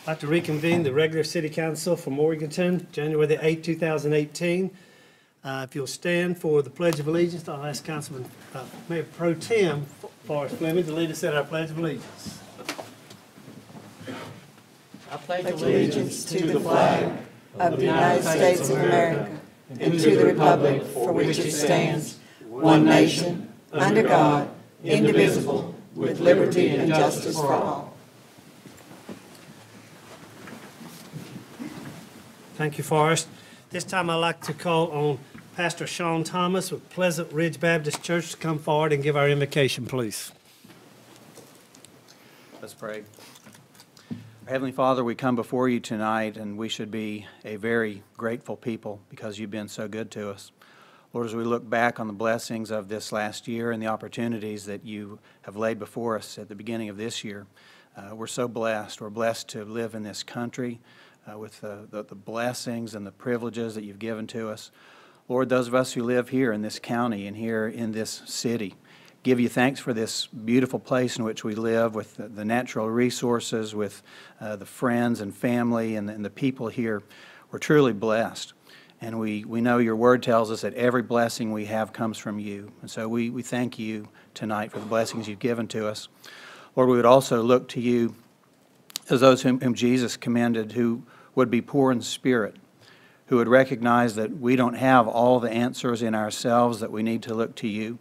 I'd like to reconvene the regular city council for Morganton, January the 8th, 2018. If you'll stand for the Pledge of Allegiance, I'll ask Councilman Mayor Pro Tem Forrest Fleming to lead us in our Pledge of Allegiance. I pledge allegiance to the flag of the United States of America and to the republic for which it stands, one nation, under God, indivisible, with liberty and justice for all. Thank you, Forrest. This time I'd like to call on Pastor Sean Thomas with Pleasant Ridge Baptist Church to come forward and give our invocation, please. Let's pray. Our Heavenly Father, we come before you tonight, and we should be a very grateful people because you've been so good to us. Lord, as we look back on the blessings of this last year and the opportunities that you have laid before us at the beginning of this year, we're so blessed. We're blessed to live in this country with the blessings and the privileges that you've given to us. Lord, those of us who live here in this county and here in this city, give you thanks for this beautiful place in which we live with the natural resources, with the friends and family and the people here. We're truly blessed. And we know your word tells us that every blessing we have comes from you. And so we thank you tonight for the blessings you've given to us. Lord, we would also look to you as those whom Jesus commended, who would be poor in spirit, who would recognize that we don't have all the answers in ourselves, that we need to look to you.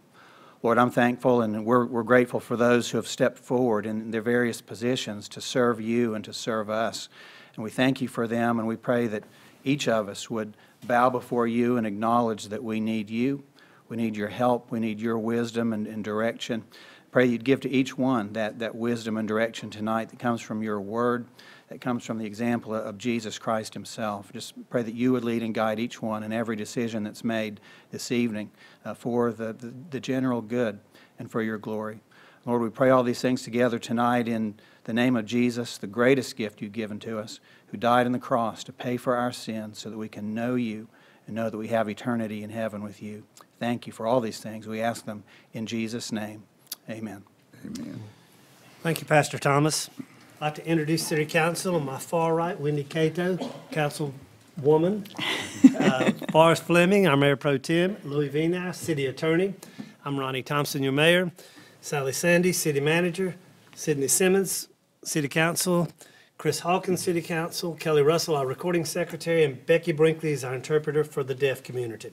Lord, I'm thankful and we're grateful for those who have stepped forward in their various positions to serve you and to serve us. And we thank you for them, and we pray that each of us would bow before you and acknowledge that we need you. We need your help. We need your wisdom and direction. Pray you'd give to each one that wisdom and direction tonight that comes from your word, that comes from the example of Jesus Christ himself. Just pray that you would lead and guide each one in every decision that's made this evening for the general good and for your glory. Lord, we pray all these things together tonight in the name of Jesus, the greatest gift you've given to us, who died on the cross to pay for our sins so that we can know you and know that we have eternity in heaven with you. Thank you for all these things. We ask them in Jesus' name. Amen. Amen. Thank you, Pastor Thomas. I'd like to introduce City Council. On my far right, Wendy Cato, Councilwoman. Forrest Fleming, our Mayor Pro Tem. Louis Vina, City Attorney. I'm Ronnie Thompson, your Mayor. Sally Sandy, City Manager. Sidney Simmons, City Council. Chris Hawkins, City Council. Kelly Russell, our Recording Secretary. And Becky Brinkley is our interpreter for the deaf community.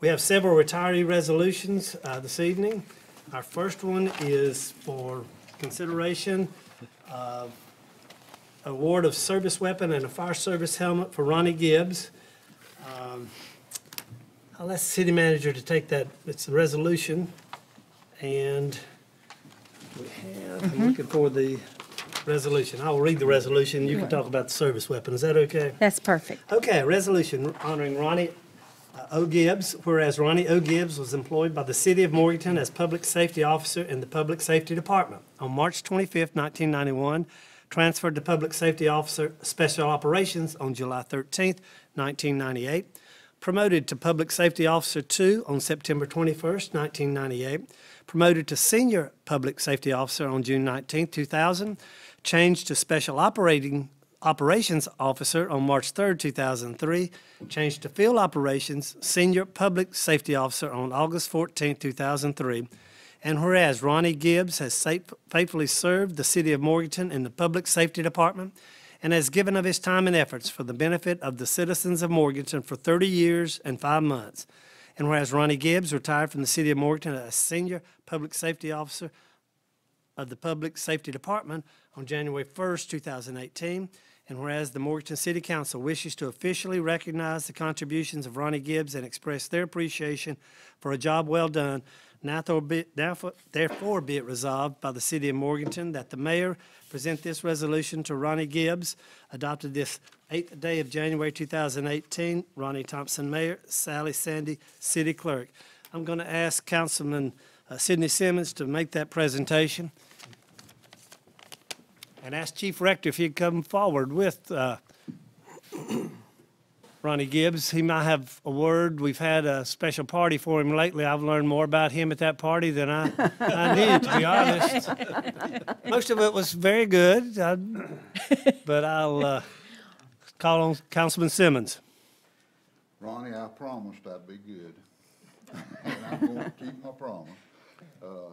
We have several retiree resolutions this evening. Our first one is for consideration of award of service weapon and a fire service helmet for Ronnie Gibbs. I'll ask the city manager to take that. It's the resolution. And I'm looking for the resolution. I will read the resolution. You can talk about the service weapon. Is that okay? That's perfect. Okay, resolution honoring Ronnie O. Gibbs, whereas Ronnie O. Gibbs was employed by the City of Morganton as Public Safety Officer in the Public Safety Department. On March 25, 1991, transferred to Public Safety Officer Special Operations on July 13, 1998, promoted to Public Safety Officer 2 on September 21, 1998, promoted to Senior Public Safety Officer on June 19, 2000, changed to Special Operations Officer on March 3, 2003, changed to Field Operations Senior Public Safety Officer on August 14, 2003, and whereas Ronnie Gibbs has faithfully served the City of Morganton in the Public Safety Department and has given of his time and efforts for the benefit of the citizens of Morganton for 30 years and 5 months, and whereas Ronnie Gibbs retired from the City of Morganton as Senior Public Safety Officer of the Public Safety Department on January 1st, 2018, and whereas the Morganton City Council wishes to officially recognize the contributions of Ronnie Gibbs and express their appreciation for a job well done, therefore be it resolved by the City of Morganton that the Mayor present this resolution to Ronnie Gibbs, adopted this 8th day of January 2018. Ronnie Thompson, Mayor. Sally Sandy, City Clerk. I'm going to ask Councilman Sidney Simmons to make that presentation and ask Chief Rector if he'd come forward with Ronnie Gibbs. He might have a word. We've had a special party for him lately. I've learned more about him at that party than I knew, to be honest. Most of it was very good, but I'll call on Councilman Simmons. Ronnie, I promised I'd be good, and I'm going to keep my promise.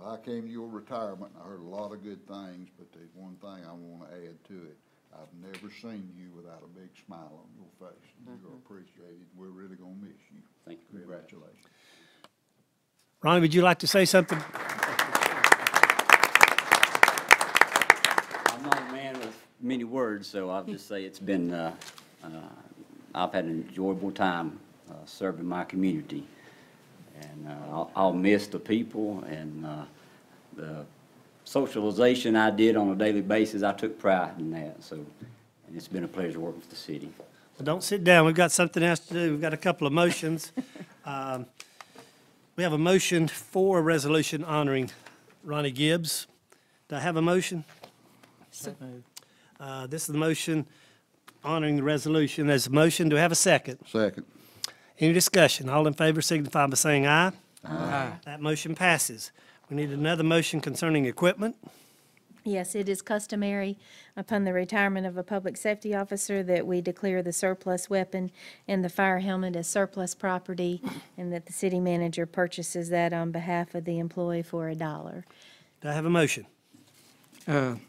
I came to your retirement, and I heard a lot of good things, but there's one thing I want to add to it. I've never seen you without a big smile on your face. You are appreciated. We're really going to miss you. Thank you very much. Congratulations. Ronnie, would you like to say something? I'm not a man with many words, so I'll just say it's been, I've had an enjoyable time serving my community. And I'll miss the people and the socialization I did on a daily basis. I took pride in that, so and it's been a pleasure working with the city. Well, don't sit down. We've got something else to do. We've got a couple of motions. We have a motion for a resolution honoring Ronnie Gibbs. Do I have a motion? This is the motion honoring the resolution. There's a motion. Do I have a second? Second. Any discussion? All in favor signify by saying aye. Aye. That motion passes. We need another motion concerning equipment. Yes, it is customary upon the retirement of a public safety officer that we declare the surplus weapon and the fire helmet as surplus property, and that the city manager purchases that on behalf of the employee for $1. Do I have a motion? I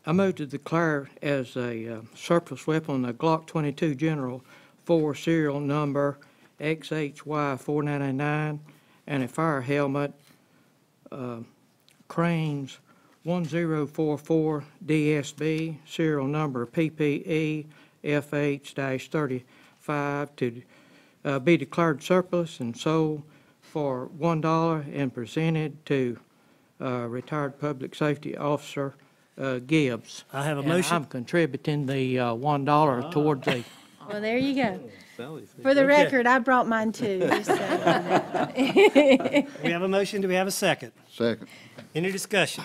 move to declare as a surplus weapon the Glock 22 General 4 serial number XHY499 and a fire helmet Cranes 1044 DSB serial number PPE FH-35 to be declared surplus and sold for $1 and presented to retired public safety officer Gibbs. I have a And motion. I'm contributing the $1 towards the. Well, there you go. For the record, I brought mine too, just so you know. We have a motion. Do we have a second? Second. Any discussion?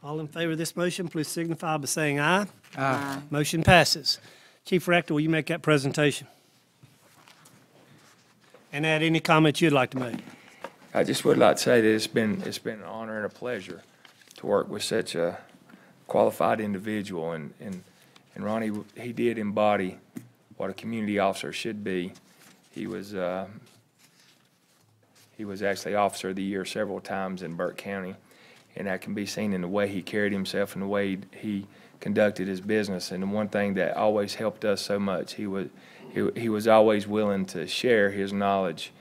All in favor of this motion, please signify by saying aye. Aye. Motion passes. Chief Rector, will you make that presentation? And add any comments you'd like to make. I just would like to say that it's been an honor and a pleasure to work with such a qualified individual, and Ronnie, he did embody what a community officer should be. He was actually Officer of the Year several times in Burke County, and that can be seen in the way he carried himself and the way he conducted his business. And the one thing that always helped us so much, he was always willing to share his knowledge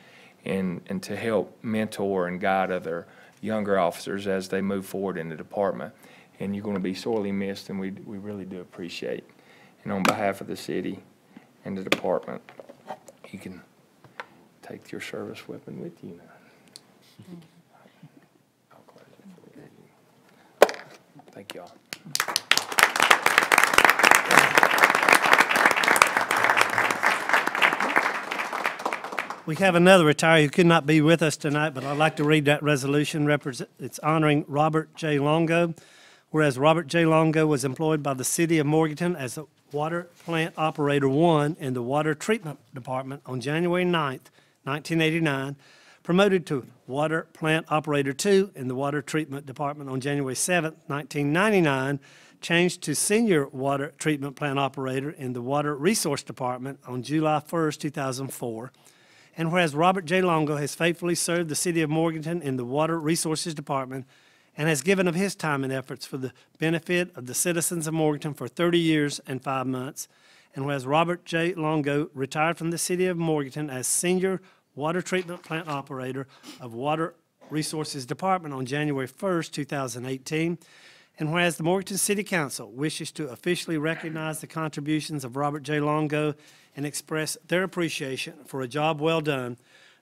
and to help mentor and guide other younger officers as they move forward in the department. And you're going to be sorely missed, and we really do appreciate. And on behalf of the city and the department, you can take your service weapon with you now. I'll close it for you. Thank y'all. We have another retiree who could not be with us tonight, but I'd like to read that resolution. It's honoring Robert J. Longo. Whereas Robert J. Longo was employed by the city of Morganton as a water plant operator 1 in the water treatment department on January 9th, 1989, promoted to water plant operator 2 in the water treatment department on January 7th, 1999, changed to senior water treatment plant operator in the water resource department on July 1st, 2004. And whereas Robert J. Longo has faithfully served the city of Morganton in the water resources department and has given of his time and efforts for the benefit of the citizens of Morganton for 30 years and 5 months. And whereas Robert J. Longo retired from the city of Morganton as senior water treatment plant operator of Water Resources Department on January 1st, 2018. And whereas the Morganton City Council wishes to officially recognize the contributions of Robert J. Longo and express their appreciation for a job well done,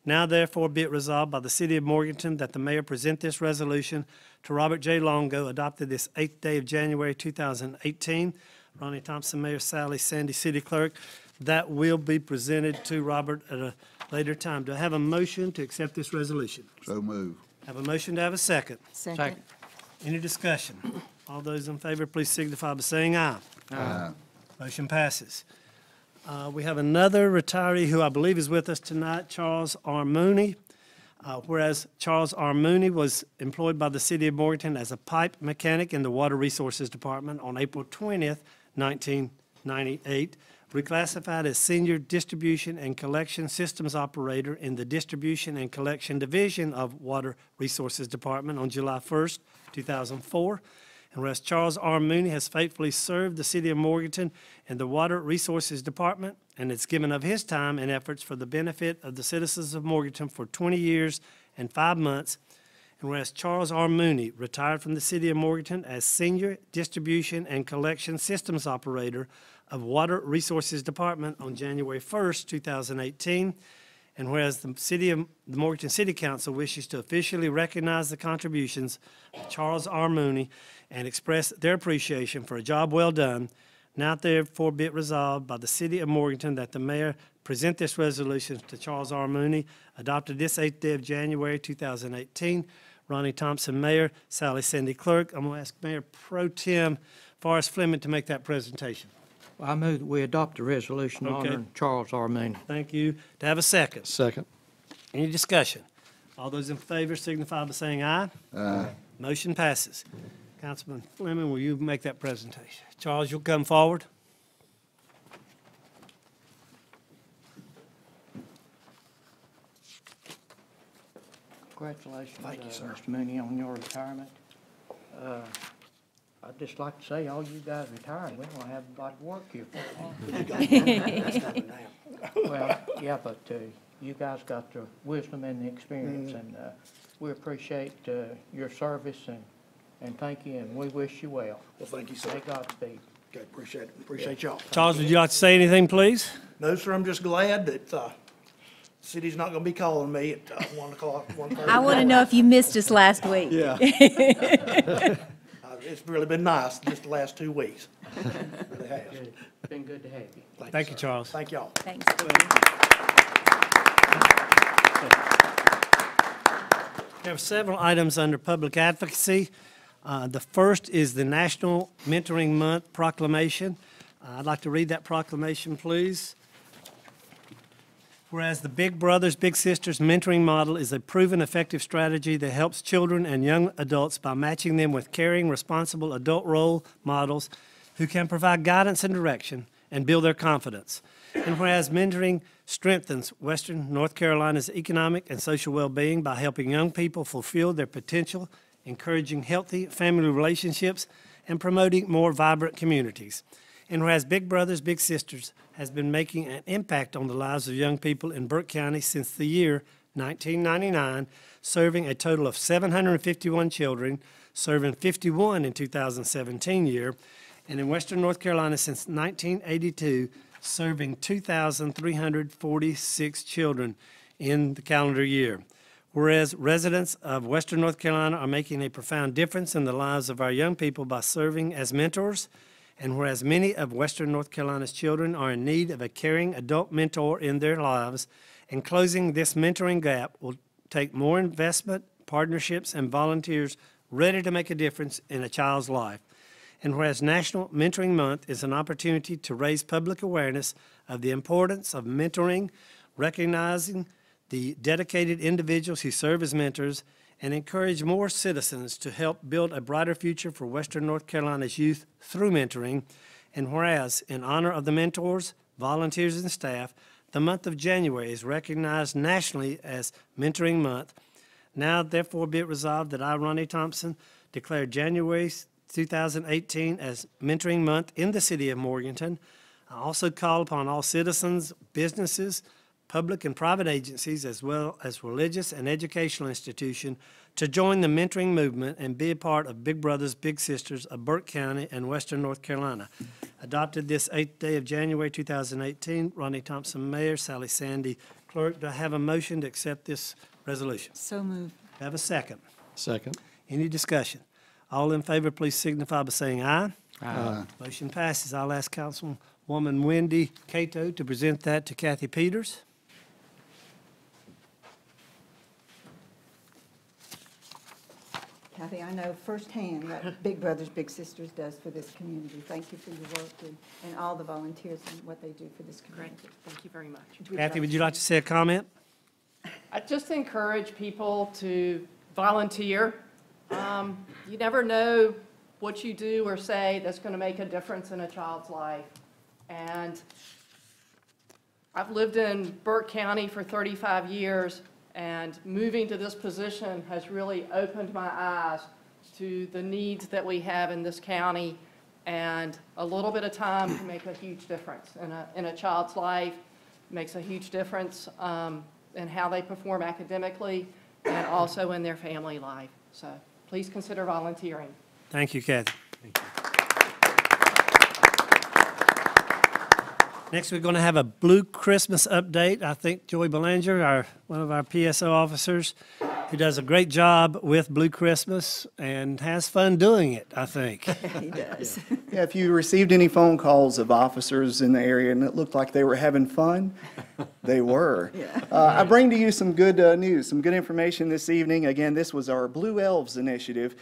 now therefore be it resolved by the city of Morganton that the mayor present this resolution to Robert J. Longo, adopted this 8th day of January 2018. Ronnie Thompson, Mayor Sally Sandy, City Clerk. That will be presented to Robert at a later time. Do I have a motion to accept this resolution? So move. Have a motion to have a second. Second. Any discussion? All those in favor, please signify by saying aye. Aye. Motion passes. We have another retiree who I believe is with us tonight, Charles R. Mooney. Whereas Charles R. Mooney was employed by the City of Morganton as a pipe mechanic in the Water Resources Department on April 20th, 1998, reclassified as Senior Distribution and Collection Systems Operator in the Distribution and Collection Division of Water Resources Department on July 1st, 2004. And whereas Charles R. Mooney has faithfully served the City of Morganton in the Water Resources Department and has given of his time and efforts for the benefit of the citizens of Morganton for 20 years and 5 months. And whereas Charles R. Mooney retired from the City of Morganton as Senior Distribution and Collection Systems Operator of Water Resources Department on January 1st, 2018. And whereas the Morganton City Council wishes to officially recognize the contributions of Charles R. Mooney and express their appreciation for a job well done, now therefore be it resolved by the City of Morganton that the mayor present this resolution to Charles R. Mooney, adopted this 8th day of January 2018. Ronnie Thompson, Mayor, Sally Cindy Clerk. I'm going to ask Mayor Pro Tem Forrest Fleming to make that presentation. I move that we adopt a resolution Okay. honoring Charles R. Mooney. Thank you. To have a second. Second. Any discussion? All those in favor signify by saying aye. Aye. Motion passes. Councilman Fleming, will you make that presentation? Charles, you'll come forward. Congratulations, Mr. Mooney, on your retirement. I'd just like to say, all you guys retiring, we don't have anybody to work here for. Well, yeah, but you guys got the wisdom and the experience, and we appreciate your service, and thank you, and we wish you well. Well, thank you, sir. May Godspeed. Okay, appreciate it. Appreciate y'all. Charles, would you like to say anything, please? No, sir, I'm just glad that the city's not gonna be calling me at 1 o'clock, 1:30. I want to know if you missed us last week. Yeah. It's really been nice just the last 2 weeks. It really has. Good. It's been good to have you. Thank you, sir. Charles. Thank y'all. Thanks. We have several items under public advocacy. The first is the National Mentoring Month proclamation. I'd like to read that proclamation, please. Whereas the Big Brothers Big Sisters mentoring model is a proven effective strategy that helps children and young adults by matching them with caring, responsible adult role models who can provide guidance and direction and build their confidence. And whereas mentoring strengthens Western North Carolina's economic and social well-being by helping young people fulfill their potential, encouraging healthy family relationships, and promoting more vibrant communities. And whereas Big Brothers Big Sisters has been making an impact on the lives of young people in Burke County since the year 1999, serving a total of 751 children, serving 51 in 2017 year, and in Western North Carolina since 1982, serving 2,346 children in the calendar year. Whereas residents of Western North Carolina are making a profound difference in the lives of our young people by serving as mentors, and whereas many of Western North Carolina's children are in need of a caring adult mentor in their lives, and closing this mentoring gap will take more investment, partnerships, and volunteers ready to make a difference in a child's life. And whereas National Mentoring Month is an opportunity to raise public awareness of the importance of mentoring, recognizing the dedicated individuals who serve as mentors, and encourage more citizens to help build a brighter future for Western North Carolina's youth through mentoring. And whereas, in honor of the mentors, volunteers, and staff, the month of January is recognized nationally as Mentoring Month. Now, therefore, be it resolved that I, Ronnie Thompson, declare January 2018 as Mentoring Month in the City of Morganton. I also call upon all citizens, businesses, public and private agencies, as well as religious and educational institutions, to join the mentoring movement and be a part of Big Brothers Big Sisters of Burke County and Western North Carolina. Adopted this 8th day of January 2018, Ronnie Thompson, Mayor, Sally Sandy, Clerk. Do I have a motion to accept this resolution? So moved. Have a second. Second. Any discussion? All in favor, please signify by saying aye. Aye. Motion passes. I'll ask Councilwoman Wendy Cato to present that to Kathy Peters. Kathy, I know firsthand what Big Brothers Big Sisters does for this community. Thank you for your work and all the volunteers and what they do for this community. Thank you very much. Kathy, would you like to say a comment? I just encourage people to volunteer. You never know what you do or say that's going to make a difference in a child's life. And I've lived in Burke County for 35 years, and moving to this position has really opened my eyes to the needs that we have in this county, and a little bit of time can make a huge difference in a child's life, makes a huge difference in how they perform academically and also in their family life. So please consider volunteering. Thank you, Kathy. Next, we're going to have a Blue Christmas update. I think Joy Belanger, one of our PSO officers, who does a great job with Blue Christmas and has fun doing it, I think. He does. Yeah, if you received any phone calls of officers in the area and it looked like they were having fun, they were. Yeah. I bring to you some good news, some good information this evening. Again, this was our Blue Elves initiative.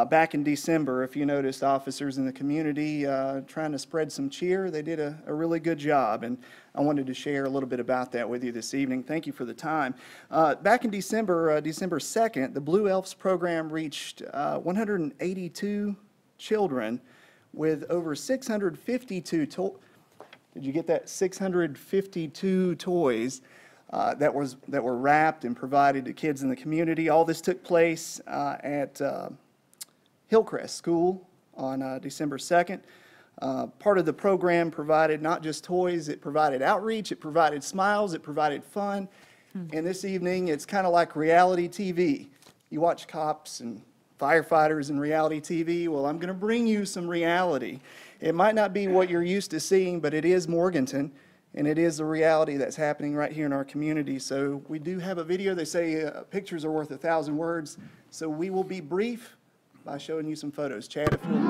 Back in December, if you noticed, officers in the community trying to spread some cheer. They did a really good job, and I wanted to share a little bit about that with you this evening. Thank you for the time. Back in December, December 2nd, the Blue Elves program reached 182 children with over 652 did you get that? 652 toys that were wrapped and provided to kids in the community. All this took place at Hillcrest School on December 2nd. Part of the program provided not just toys, it provided outreach, it provided smiles, it provided fun. And this evening, it's kind of like reality TV. You watch cops and firefighters in reality TV. Well, I'm going to bring you some reality. It might not be what you're used to seeing, but it is Morganton, and it is a reality that's happening right here in our community. So we do have a video. They say pictures are worth 1,000 words. So we will be brief by showing you some photos. Chad, if you'll...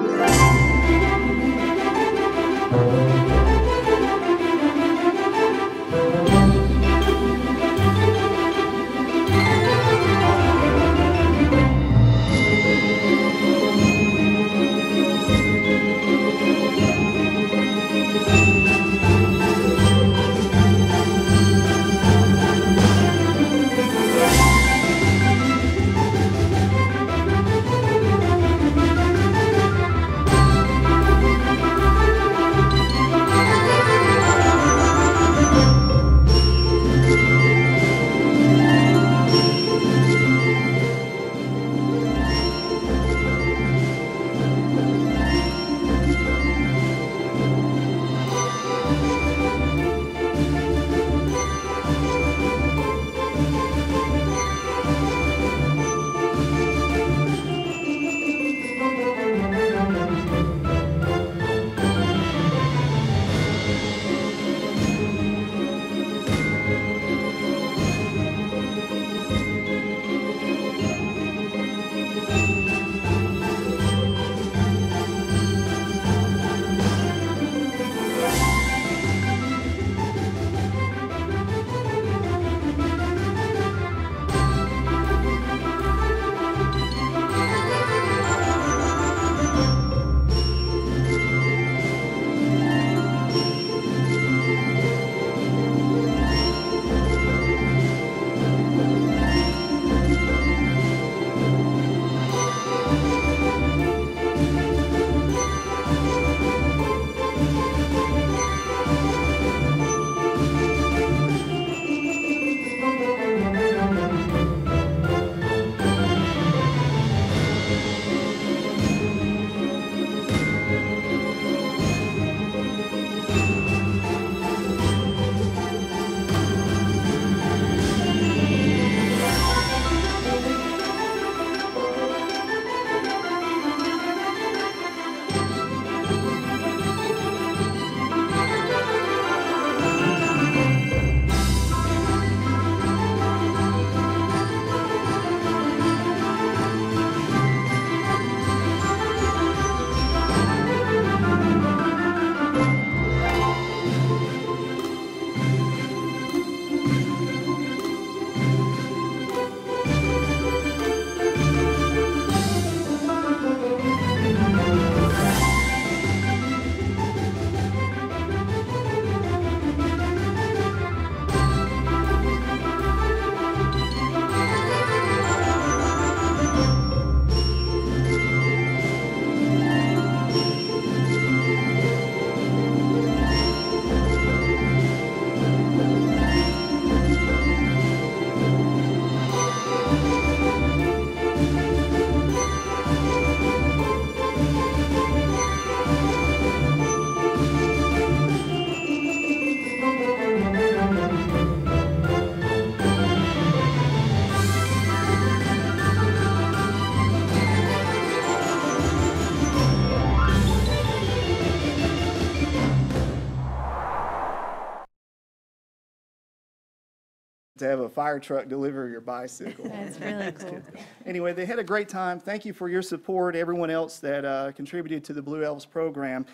to have a fire truck deliver your bicycle. That's really cool. Anyway, they had a great time. Thank you for your support, everyone else that contributed to the Blue Elves program.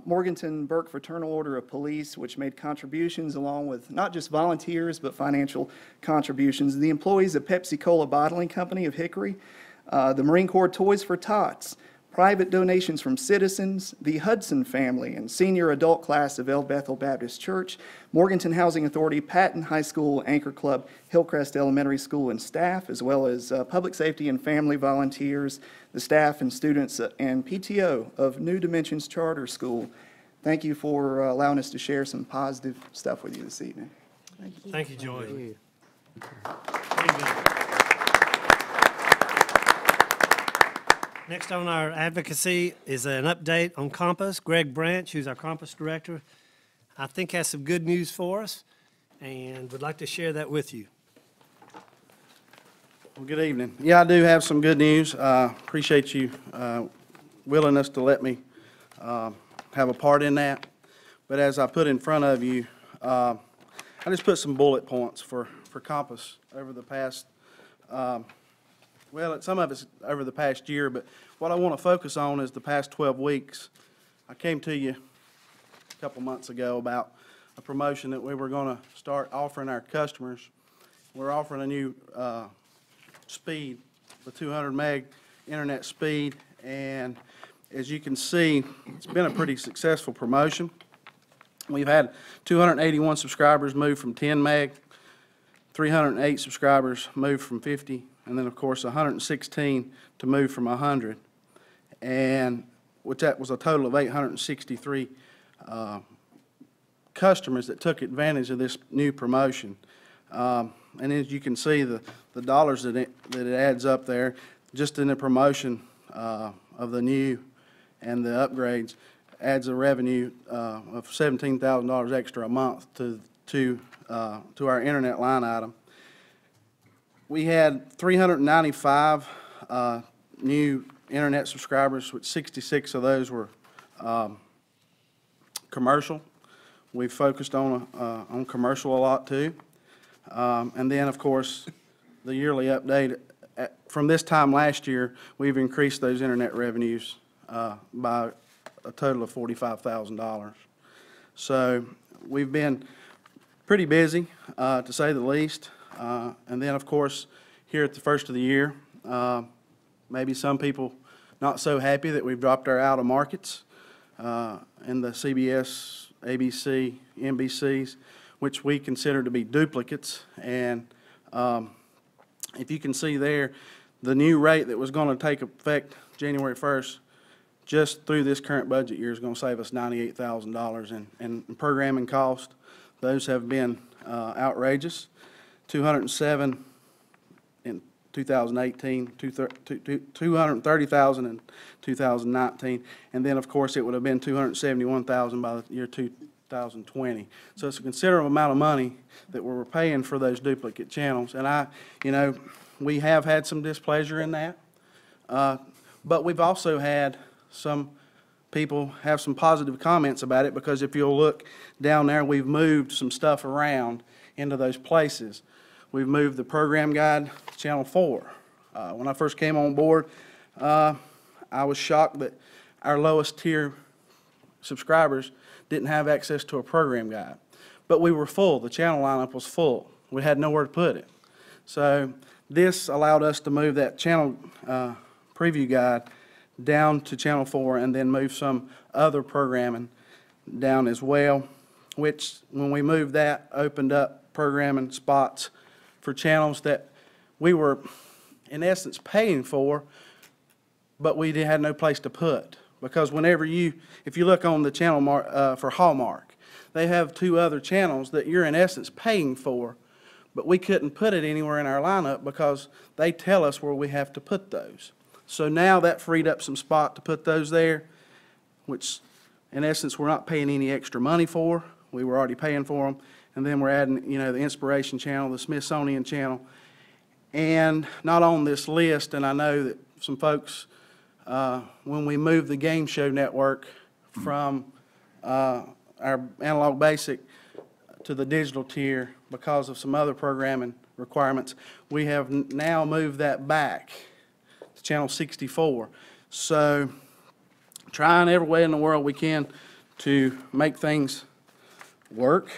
Morganton Burke Fraternal Order of Police, which made contributions along with not just volunteers, but financial contributions. The employees of Pepsi-Cola Bottling Company of Hickory, the Marine Corps Toys for Tots, private donations from citizens, the Hudson family and senior adult class of El Bethel Baptist Church, Morganton Housing Authority, Patton High School, Anchor Club, Hillcrest Elementary School and staff, as well as public safety and family volunteers, the staff and students and PTO of New Dimensions Charter School. Thank you for allowing us to share some positive stuff with you this evening. Thank you, Joy. Thank you. Next on our advocacy is an update on Compass. Greg Branch, who's our Compass Director, I think has some good news for us and would like to share that with you. Well, good evening. Yeah, I do have some good news. Appreciate you willingness to let me have a part in that. But as I put in front of you, I just put some bullet points for Compass over the past well, some of it's over the past year, but what I want to focus on is the past 12 weeks. I came to you a couple months ago about a promotion that we were going to start offering our customers. We're offering a new speed, the 200 meg internet speed, and as you can see, it's been a pretty successful promotion. We've had 281 subscribers move from 10 meg, 308 subscribers move from 50, and then, of course, 116 to move from 100, and which that was a total of 863 customers that took advantage of this new promotion. And as you can see, the dollars that it adds up there, just in the promotion of the new and the upgrades, adds a revenue of $17,000 extra a month to our internet line item. We had 395 new internet subscribers, which 66 of those were commercial. We focused on commercial a lot too. And then, of course, the yearly update. From this time last year, we've increased those internet revenues by a total of $45,000. So we've been pretty busy, to say the least. And then, of course, here at the first of the year, maybe some people not so happy that we've dropped our out of markets in the CBS, ABC, NBCs, which we consider to be duplicates. And if you can see there, the new rate that was going to take effect January 1st, just through this current budget year, is going to save us $98,000 in programming cost. Those have been outrageous. 207 in 2018, 230,000 in 2019, and then, of course, it would have been 271,000 by the year 2020. So it's a considerable amount of money that we're paying for those duplicate channels, and we have had some displeasure in that, but we've also had some people have some positive comments about it, because if you'll look down there, we've moved some stuff around into those places. We've moved the program guide to Channel 4. When I first came on board, I was shocked that our lowest tier subscribers didn't have access to a program guide. But we were full. The channel lineup was full. We had nowhere to put it. So this allowed us to move that channel preview guide down to Channel 4 and then move some other programming down as well, which, when we moved that, opened up programming spots for channels that we were, in essence, paying for, but we had no place to put. Because if you look on the channel for Hallmark, they have two other channels that you're, in essence, paying for, but we couldn't put it anywhere in our lineup because they tell us where we have to put those. So now that freed up some spot to put those there, which, in essence, we're not paying any extra money for. We were already paying for them. And then we're adding, the Inspiration Channel, the Smithsonian Channel. And not on this list, and I know that some folks, when we moved the Game Show Network from our Analog Basic to the digital tier because of some other programming requirements. We have now moved that back to channel 64. So trying every way in the world we can to make things work.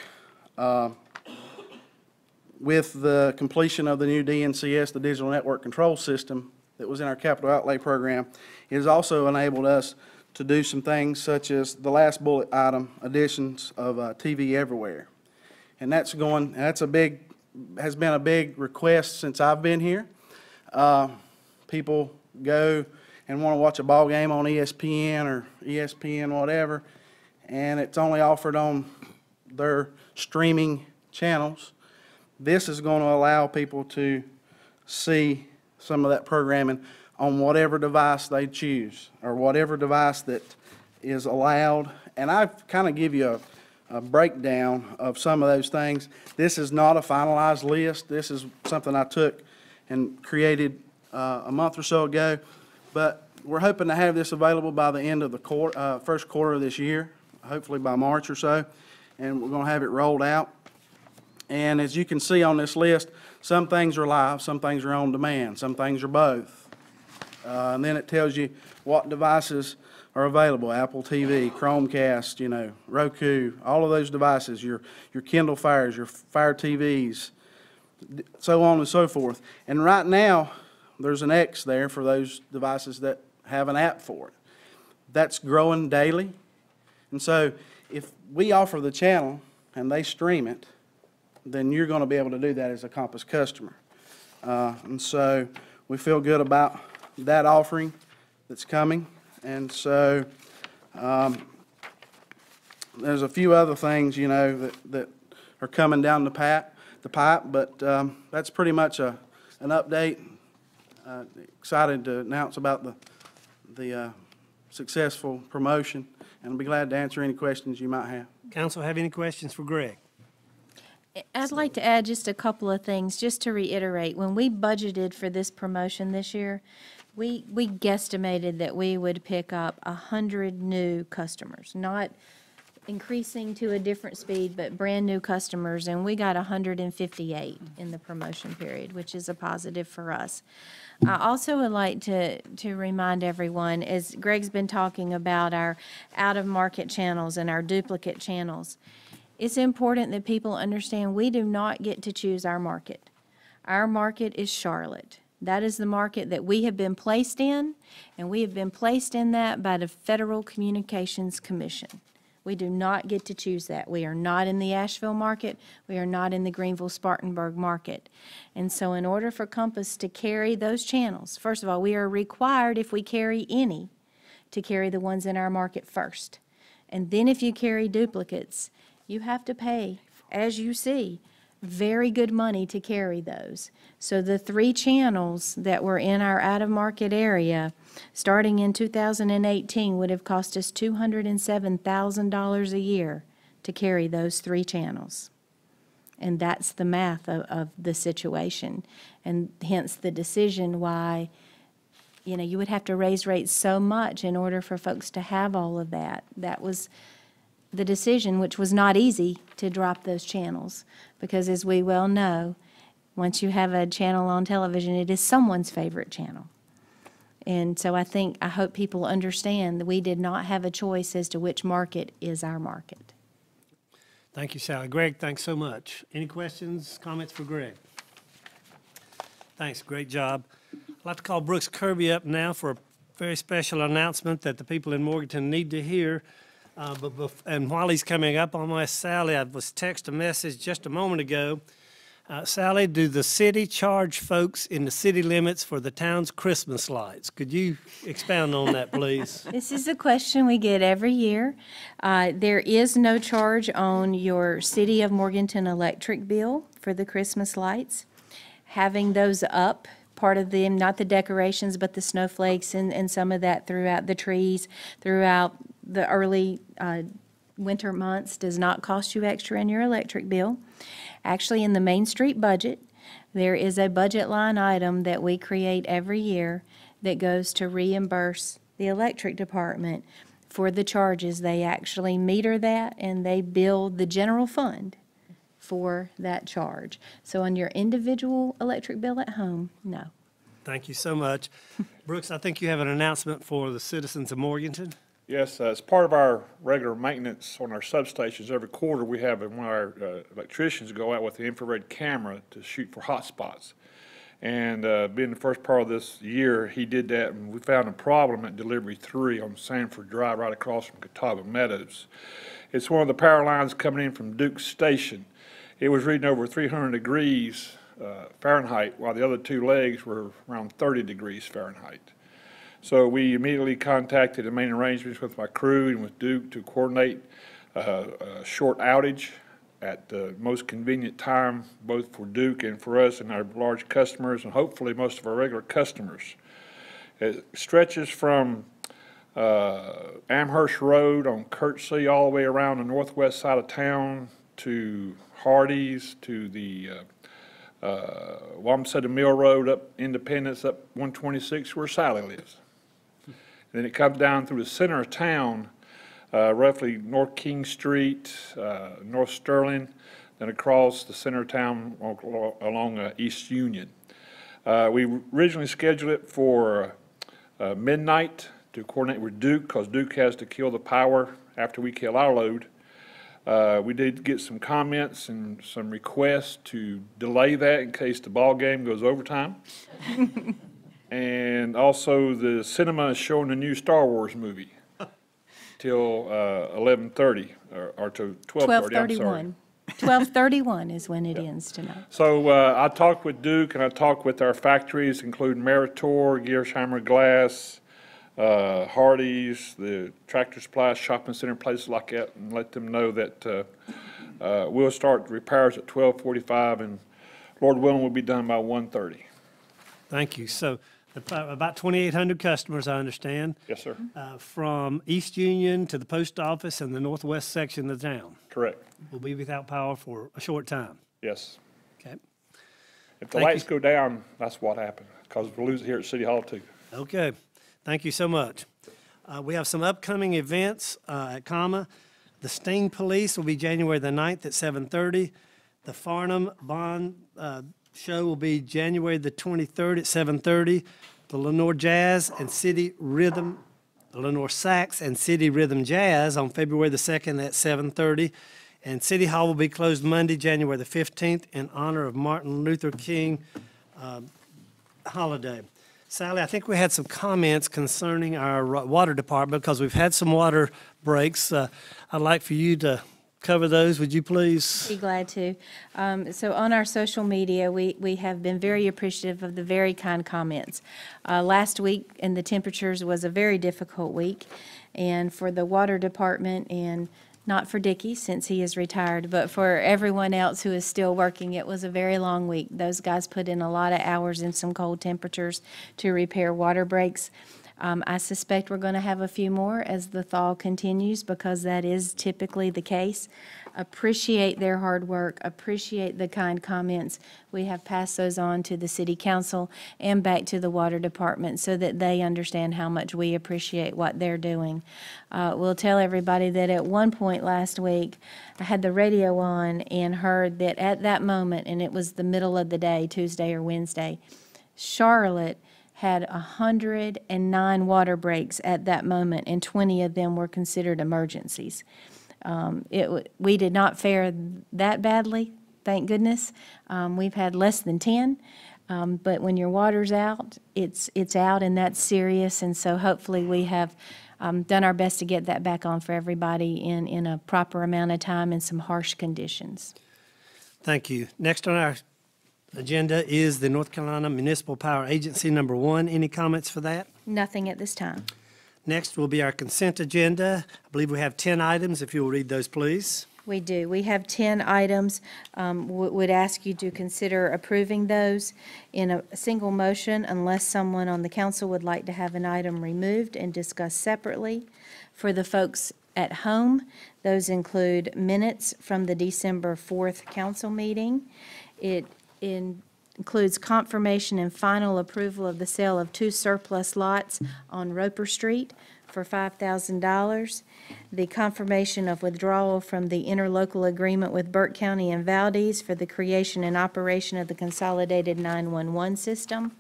With the completion of the new DNCS, the Digital Network Control System that was in our capital outlay program, it has also enabled us to do some things such as the last bullet item, additions of TV everywhere. And has been a big request since I've been here. People go and want to watch a ball game on ESPN or ESPN whatever, and it's only offered on their streaming channels. This is going to allow people to see some of that programming on whatever device they choose, or whatever device that is allowed. And I kind of give you a breakdown of some of those things. This is not a finalized list. This is something I took and created a month or so ago. But we're hoping to have this available by the end of the first quarter of this year, hopefully by March or so. And we're going to have it rolled out. And as you can see on this list, some things are live, some things are on demand, some things are both. And then it tells you what devices are available: Apple TV, Chromecast, Roku, all of those devices, your Kindle Fires, your Fire TVs, so on and so forth. And right now, there's an X there for those devices that have an app for it. That's growing daily. And so if we offer the channel and they stream it, then you're going to be able to do that as a Compass customer. And so we feel good about that offering that's coming. And so there's a few other things, that are coming down the pipe, but that's pretty much an update. Excited to announce about the successful promotion, and I'll be glad to answer any questions you might have. Council have any questions for Greg? I'd like to add just a couple of things, just to reiterate. When we budgeted for this promotion this year, we guesstimated that we would pick up 100 new customers, not increasing to a different speed, but brand-new customers, and we got 158 in the promotion period, which is a positive for us. I also would like to remind everyone, as Greg's been talking about our out-of-market channels and our duplicate channels, it's important that people understand we do not get to choose our market. Our market is Charlotte. That is the market that we have been placed in, and we have been placed in that by the Federal Communications Commission. We do not get to choose that. We are not in the Asheville market. We are not in the Greenville-Spartanburg market. And so in order for Compass to carry those channels, first of all, we are required, if we carry any, to carry the ones in our market first. And then if you carry duplicates, you have to pay, as you see, very good money to carry those. So the 3 channels that were in our out-of-market area, starting in 2018, would have cost us $207,000 a year to carry those 3 channels. And that's the math of the situation, and hence the decision why, you would have to raise rates so much in order for folks to have all of that. That was the decision, which was not easy, to drop those channels, because as we well know, once you have a channel on television, it is someone's favorite channel. And so I hope people understand that we did not have a choice as to which market is our market. Thank you, Sally. Greg, thanks so much. Any questions, comments for Greg? Thanks, great job. I'd like to call Brooks Kirby up now for a very special announcement that the people in Morganton need to hear. And while he's coming up, I'm going to ask Sally, I was texted a message just a moment ago. Sally, do the city charge folks in the city limits for the town's Christmas lights? Could you expound on that, please? This is a question we get every year. There is no charge on your City of Morganton electric bill for the Christmas lights. Having those up, part of them, not the decorations, but the snowflakes and some of that throughout the trees, throughout the early winter months, does not cost you extra in your electric bill. Actually, in the Main Street budget, there is a budget line item that we create every year that goes to reimburse the electric department for the charges. They actually meter that, and they bill the general fund for that charge. So on your individual electric bill at home, no. Thank you so much. Brooks, I think you have an announcement for the citizens of Morganton. Yes, as part of our regular maintenance on our substations, every quarter we have one of our electricians go out with the infrared camera to shoot for hot spots. And being the first part of this year, he did that, and we found a problem at Delivery 3 on Sanford Drive right across from Catawba Meadows. It's one of the power lines coming in from Duke Station. It was reading over 300 degrees Fahrenheit, while the other two legs were around 30 degrees Fahrenheit. So we immediately contacted and made arrangements with my crew and with Duke to coordinate a short outage at the most convenient time, both for Duke and for us and our large customers, and hopefully most of our regular customers. It stretches from Amherst Road on Kirksey all the way around the northwest side of town to Hardee's, to the Wamsutta Mill Road, up Independence, up 126 where Sally lives. Then it comes down through the center of town, roughly North King Street, North Sterling, then across the center of town along East Union. We originally scheduled it for midnight to coordinate with Duke, because Duke has to kill the power after we kill our load. We did get some comments and some requests to delay that in case the ball game goes overtime. And also the cinema is showing the new Star Wars movie till 11:30 or to 12:30. 12:31. 12:31 is when it ends tonight. So I talked with Duke and I talked with our factories, including Meritor, Gearsheimer Glass, Hardee's, the Tractor Supply Shopping Center, places like that, and let them know that we'll start repairs at 12:45 and Lord willing we'll be done by 1:30. Thank you. So about 2,800 customers, I understand. Yes, sir. From East Union to the post office and the northwest section of the town. Correct. Will be without power for a short time. Yes. Okay. If the Thank lights you. go down, that's what happened, because we'll lose it here at City Hall too. Okay. Thank you so much. We have some upcoming events at Comma. The Sting Police will be January the 9th at 7:30. The Farnham Bond Show will be January the 23rd at 7:30. The Lenore Jazz and City Rhythm, Lenore Sax and City Rhythm Jazz on February the 2nd at 7:30. And City Hall will be closed Monday, January the 15th in honor of Martin Luther King holiday. Sally, I think we had some comments concerning our water department because we've had some water breaks. I'd like for you to cover those, would you please? Be glad to. So on our social media, we have been very appreciative of the very kind comments. Last week, and the temperatures was a very difficult week, and for the water department, and not for Dickie since he is retired, but for everyone else who is still working, it was a very long week. Those guys put in a lot of hours in some cold temperatures to repair water breaks. I suspect we're going to have a few more as the thaw continues, because that is typically the case. Appreciate their hard work, appreciate the kind comments. We have passed those on to the city council and back to the water department so that they understand how much we appreciate what they're doing. We'll tell everybody that at one point last week, I had the radio on and heard that at that moment, and it was the middle of the day, Tuesday or Wednesday, Charlotte had 109 water breaks at that moment, and 20 of them were considered emergencies. We did not fare that badly, thank goodness. We've had less than 10, but when your water's out, it's out, and that's serious. And so hopefully we have done our best to get that back on for everybody in a proper amount of time in some harsh conditions. Thank you. Next on our agenda is the North Carolina Municipal Power Agency number 1. Any comments for that? Nothing at this time. Next will be our consent agenda. I believe we have 10 items. If you'll read those, please. We do. We have 10 items. Would ask you to consider approving those in a single motion unless someone on the council would like to have an item removed and discussed separately. For the folks at home, those include minutes from the December 4th council meeting. It includes confirmation and final approval of the sale of 2 surplus lots on Roper Street for $5,000. The confirmation of withdrawal from the interlocal agreement with Burke County and Valdez for the creation and operation of the consolidated 911 system.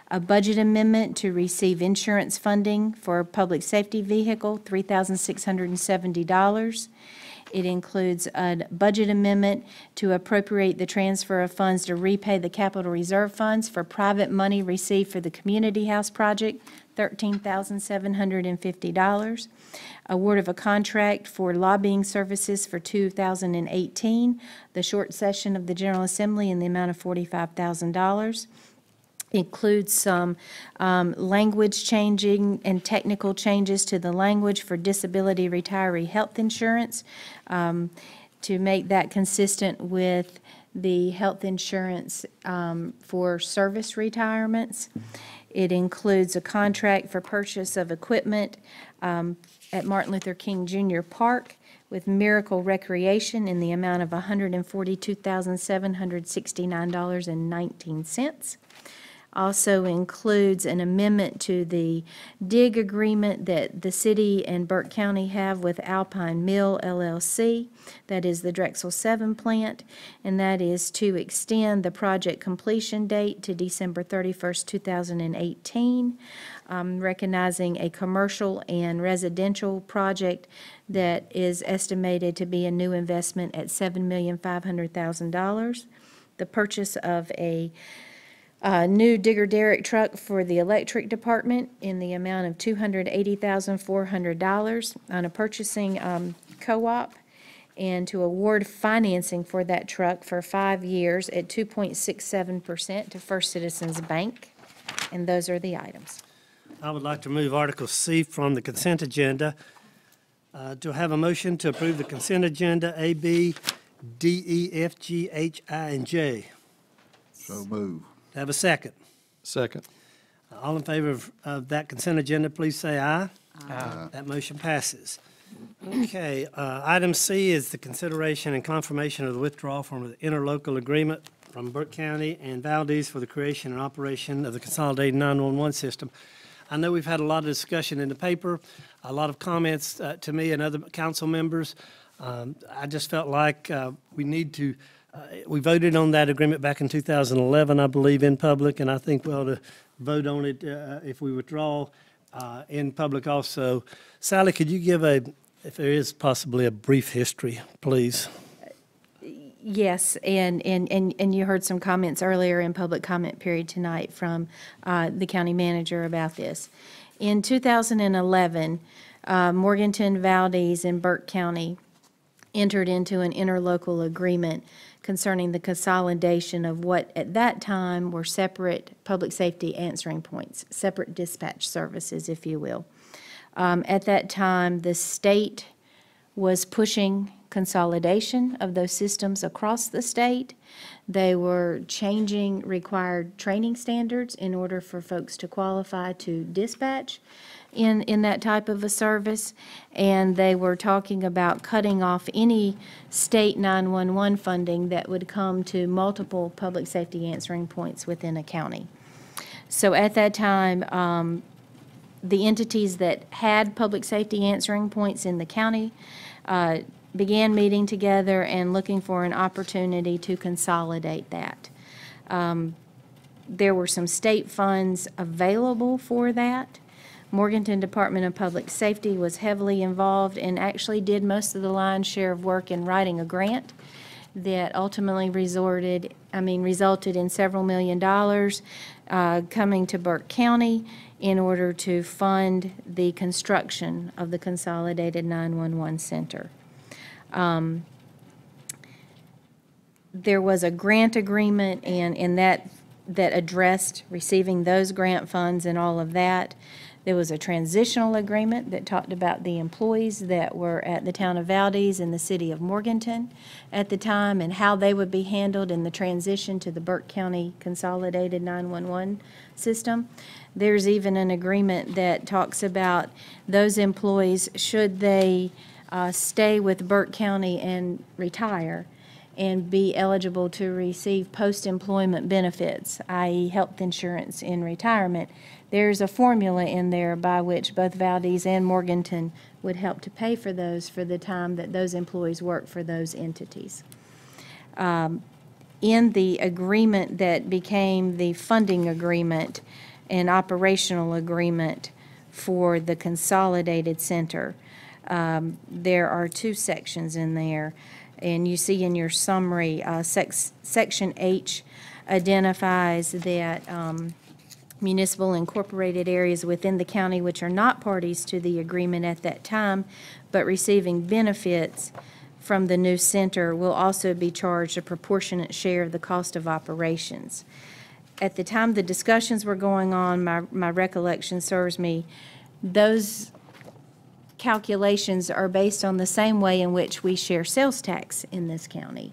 A budget amendment to receive insurance funding for a public safety vehicle, $3,670. It includes a budget amendment to appropriate the transfer of funds to repay the capital reserve funds for private money received for the community house project, $13,750. Award of a contract for lobbying services for 2018, the short session of the General Assembly in the amount of $45,000. Includes some language changing and technical changes to the language for disability retiree health insurance to make that consistent with the health insurance for service retirements. It includes a contract for purchase of equipment at Martin Luther King Jr. Park with Miracle Recreation in the amount of $142,769.19. Also includes an amendment to the dig agreement that the city and Burke County have with Alpine Mill LLC, that is the Drexel 7 plant, and that is to extend the project completion date to December 31st, 2018, recognizing a commercial and residential project that is estimated to be a new investment at $7,500,000. The purchase of a new digger derrick truck for the electric department in the amount of $280,400 on a purchasing co-op, and to award financing for that truck for 5 years at 2.67% to First Citizens Bank. And those are the items. I would like to move Article C from the consent agenda. Do I have a motion to approve the consent agenda A, B, D, E, F, G, H, I, and J? So move. Have a second. Second. All in favor of that consent agenda, please say aye. Aye. That motion passes. Okay, item C is the consideration and confirmation of the withdrawal from the interlocal agreement from Burke County and Valdez for the creation and operation of the consolidated 911 system. I know we've had a lot of discussion in the paper, a lot of comments to me and other council members. I just felt like we need to we voted on that agreement back in 2011, I believe, in public, and I think we ought to vote on it if we withdraw in public also. Sally, could you give if there is possibly a brief history, please? Yes, and you heard some comments earlier in public comment period tonight from the county manager about this. In 2011, Morganton, Valdez, and Burke County entered into an interlocal agreement concerning the consolidation of what at that time were separate public safety answering points, separate dispatch services, if you will. At that time, the state was pushing consolidation of those systems across the state. They were changing required training standards in order for folks to qualify to dispatch in that type of a service, and they were talking about cutting off any state 911 funding that would come to multiple public safety answering points within a county. So at that time, the entities that had public safety answering points in the county began meeting together and looking for an opportunity to consolidate that. There were some state funds available for that. Morganton Department of Public Safety was heavily involved and actually did most of the lion's share of work in writing a grant that ultimately resulted in several $1 million coming to Burke County in order to fund the construction of the consolidated 911 center. There was a grant agreement and that addressed receiving those grant funds and all of that. There was a transitional agreement that talked about the employees that were at the town of Valdez and the city of Morganton at the time and how they would be handled in the transition to the Burke County Consolidated 911 system. There's even an agreement that talks about those employees, should they stay with Burke County and retire, and be eligible to receive post-employment benefits, i.e. health insurance in retirement. There's a formula in there by which both Valdez and Morganton would help to pay for those for the time that those employees work for those entities. In the agreement that became the funding agreement and operational agreement for the consolidated center, there are two sections in there. And you see in your summary, Section H identifies that municipal incorporated areas within the county which are not parties to the agreement at that time, but receiving benefits from the new center will also be charged a proportionate share of the cost of operations. At the time the discussions were going on, my recollection serves me, those calculations are based on the same way in which we share sales tax in this county.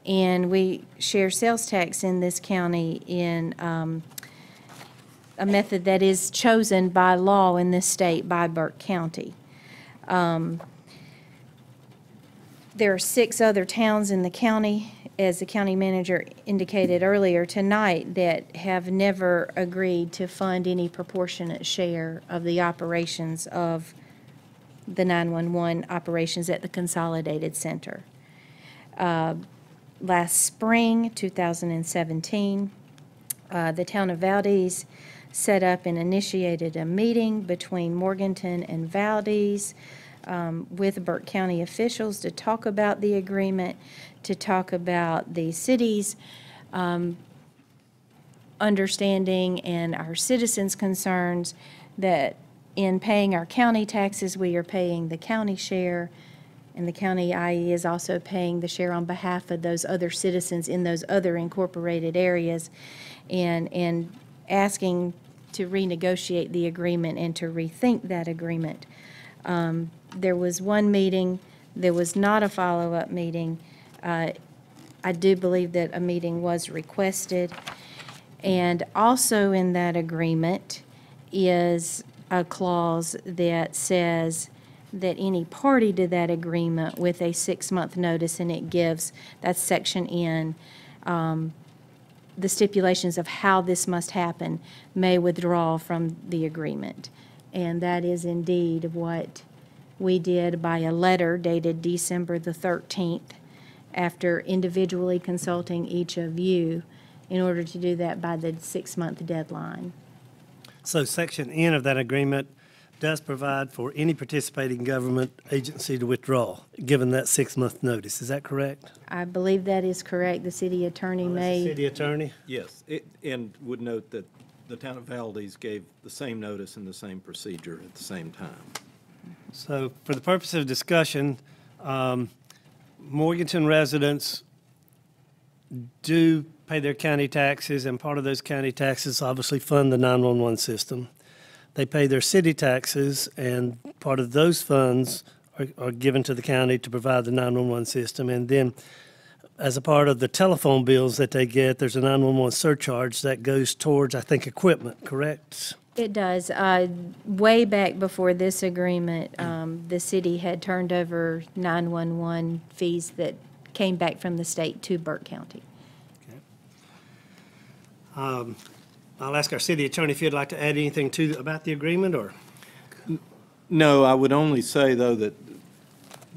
And we share sales tax in this county in a method that is chosen by law in this state by Burke County. There are 6 other towns in the county, as the county manager indicated earlier tonight, that have never agreed to fund any proportionate share of the operations of the 911 operations at the consolidated center. Last spring, 2017, the town of Valdez set up and initiated a meeting between Morganton and Valdez with Burke County officials to talk about the agreement, to talk about the city's understanding and our citizens' concerns that in paying our county taxes, we are paying the county share, and the county, i.e., is also paying the share on behalf of those other citizens in those other incorporated areas, and asking to renegotiate the agreement and to rethink that agreement. There was one meeting. There was not a follow-up meeting. I do believe that a meeting was requested. And also in that agreement is a clause that says that any party to that agreement with a 6-month notice, and it gives, that's Section N, the stipulations of how this must happen, may withdraw from the agreement. And that is indeed what we did by a letter dated December the 13th, after individually consulting each of you in order to do that by the 6-month deadline. So Section N of that agreement does provide for any participating government agency to withdraw, given that 6-month notice. Is that correct? I believe that is correct. The city attorney may. City attorney? Yes, and would note that the town of Valdez gave the same notice and the same procedure at the same time. So for the purpose of discussion, Morganton residents do pay their county taxes, and part of those county taxes obviously fund the 911 system. They pay their city taxes, and part of those funds are given to the county to provide the 911 system. And then as a part of the telephone bills that they get, there's a 911 surcharge that goes towards, I think, equipment, correct? It does. Way back before this agreement, the city had turned over 911 fees that came back from the state to Burke County. Okay. I'll ask our city attorney if you'd like to add anything about the agreement, or? No, I would only say, though, that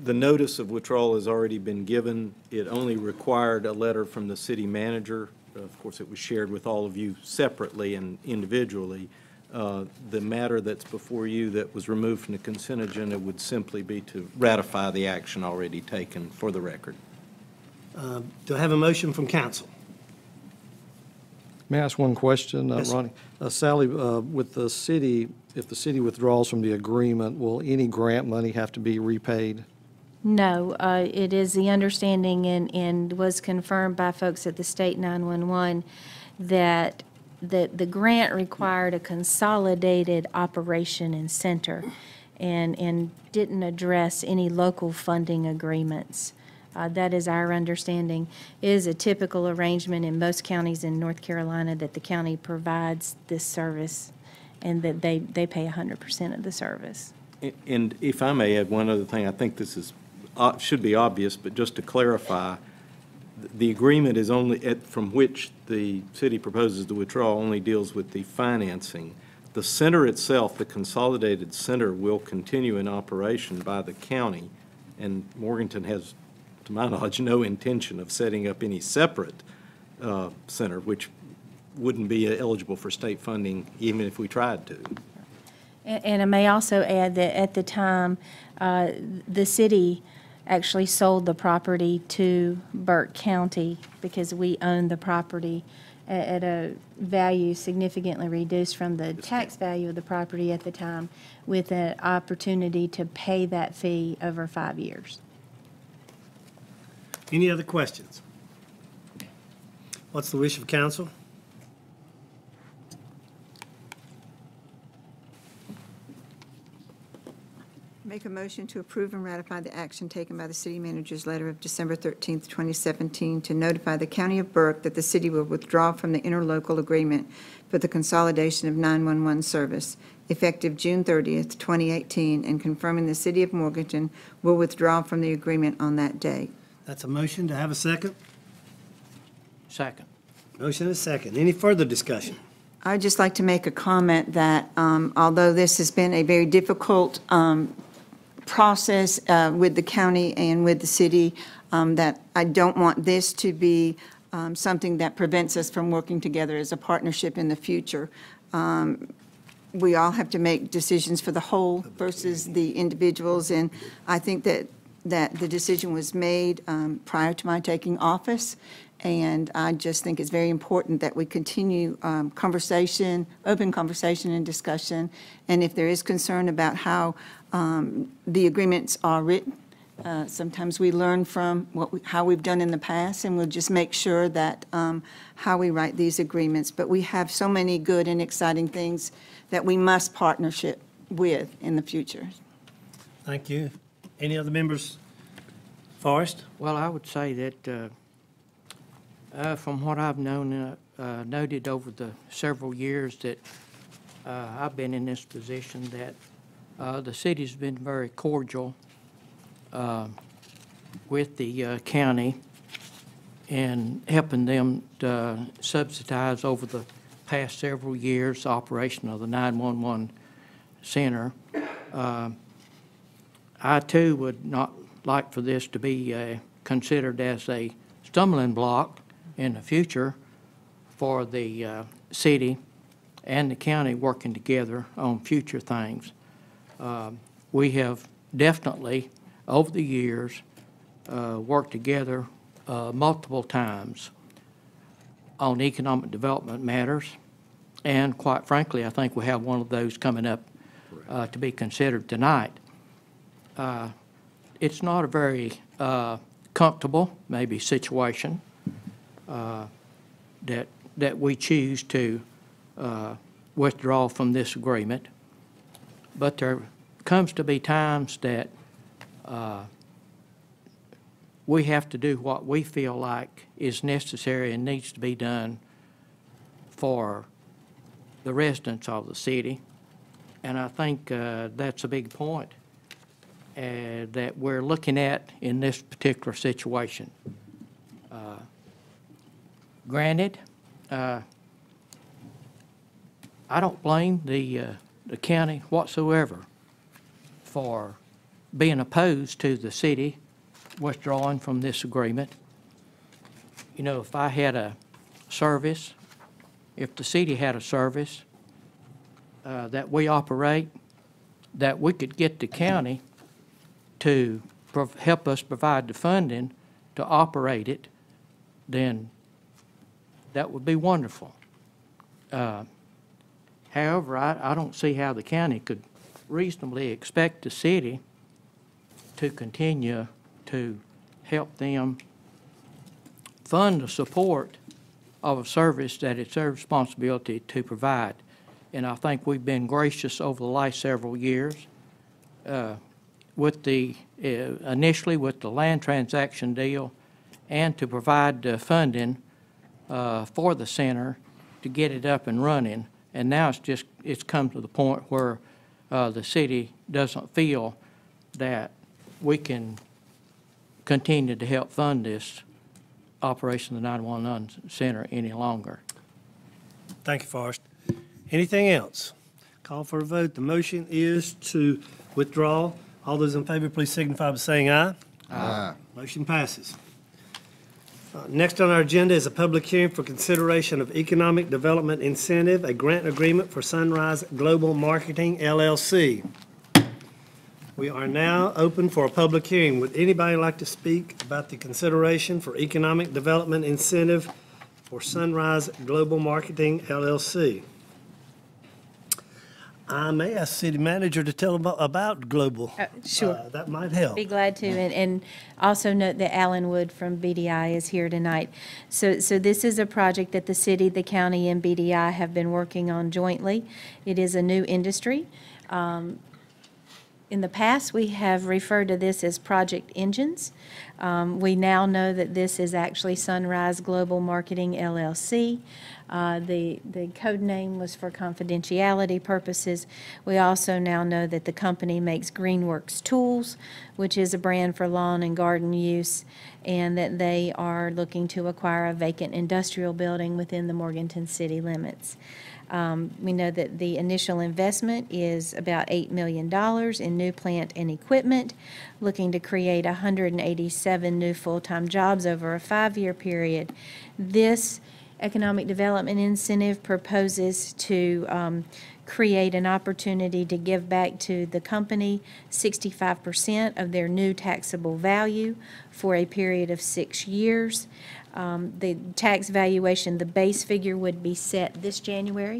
the notice of withdrawal has already been given. It only required a letter from the city manager. Of course, it was shared with all of you separately and individually. The matter that's before you that was removed from the consent agenda would simply be to ratify the action already taken for the record. Do I have a motion from council? May I ask one question, Yes. Ronnie? Sally, with the city, if the city withdraws from the agreement, will any grant money have to be repaid? No, it is the understanding and was confirmed by folks at the state 911 that the grant required a consolidated operation and center and didn't address any local funding agreements. That is our understanding. It is a typical arrangement in most counties in North Carolina that the county provides this service and that they pay 100% of the service. And if I may add one other thing, I think this is, should be obvious, but just to clarify, the agreement is only, from which the city proposes to withdraw, only deals with the financing. The center itself, the consolidated center, will continue in operation by the county, and Morganton has, to my knowledge, no intention of setting up any separate center, which wouldn't be eligible for state funding even if we tried to. And I may also add that at the time, the city actually sold the property to Burke County because we owned the property at a value significantly reduced from the tax value of the property at the time, with an opportunity to pay that fee over 5 years. Any other questions? What's the wish of council? Make a motion to approve and ratify the action taken by the city manager's letter of December 13th, 2017, to notify the county of Burke that the city will withdraw from the interlocal agreement for the consolidation of 911 service effective June 30th, 2018, and confirming the city of Morganton will withdraw from the agreement on that date. That's a motion. To have a second? Second. Motion and a second. Any further discussion? I'd just like to make a comment that although this has been a very difficult process with the county and with the city, that I don't want this to be something that prevents us from working together as a partnership in the future. We all have to make decisions for the whole versus the individuals, and I think that the decision was made prior to my taking office, and I just think it's very important that we continue conversation, open conversation and discussion, and if there is concern about how the agreements are written, sometimes we learn from how we've done in the past, and we'll just make sure that how we write these agreements. But we have so many good and exciting things that we must partnership with in the future. Thank you. Any other members? Forrest? Well, I would say that from what I've noted over the several years that I've been in this position, that the city's been very cordial with the county and helping them to subsidize over the past several years the operation of the 911 center. I too would not like for this to be considered as a stumbling block in the future for the city and the county working together on future things. We have definitely, over the years, worked together multiple times on economic development matters, and quite frankly, I think we have one of those coming up to be considered tonight. It's not a very comfortable, maybe, situation that we choose to withdraw from this agreement, but there comes to be times that we have to do what we feel like is necessary and needs to be done for the residents of the city. And I think that's a big point that we're looking at in this particular situation. Granted, I don't blame the county whatsoever for being opposed to the city withdrawing from this agreement. You know, if I had a service, if the city had a service that we operate, that we could get the county to help us provide the funding to operate it, then that would be wonderful. However, I don't see how the county could reasonably expect the city to continue to help them fund the support of a service that it's their responsibility to provide. And I think we've been gracious over the last several years with the, initially with the land transaction deal, and to provide funding for the center to get it up and running. And now it's come to the point where the city doesn't feel that we can continue to help fund this operation of the 911 center any longer. Thank you, Forrest. Anything else? Call for a vote. The motion is to withdraw. All those in favor, please signify by saying aye. Aye. Motion passes. Next on our agenda is a public hearing for consideration of economic development incentive, a grant agreement for Sunrise Global Marketing, LLC. We are now open for a public hearing. Would anybody like to speak about the consideration for economic development incentive for Sunrise Global Marketing, LLC? I may ask City Manager to tell about Global. Sure. That might help. Be glad to, and also note that Alan Wood from BDI is here tonight. So this is a project that the city, the county, and BDI have been working on jointly. It is a new industry. In the past, we have referred to this as Project Engines. We now know that this is actually Sunrise Global Marketing, LLC. The code name was for confidentiality purposes. We also now know that the company makes Greenworks Tools, which is a brand for lawn and garden use, and that they are looking to acquire a vacant industrial building within the Morganton city limits. We know that the initial investment is about $8 million in new plant and equipment, looking to create 187 new full-time jobs over a 5-year period. This economic development incentive proposes to create an opportunity to give back to the company 65% of their new taxable value for a period of 6 years. The tax valuation, the base figure would be set this January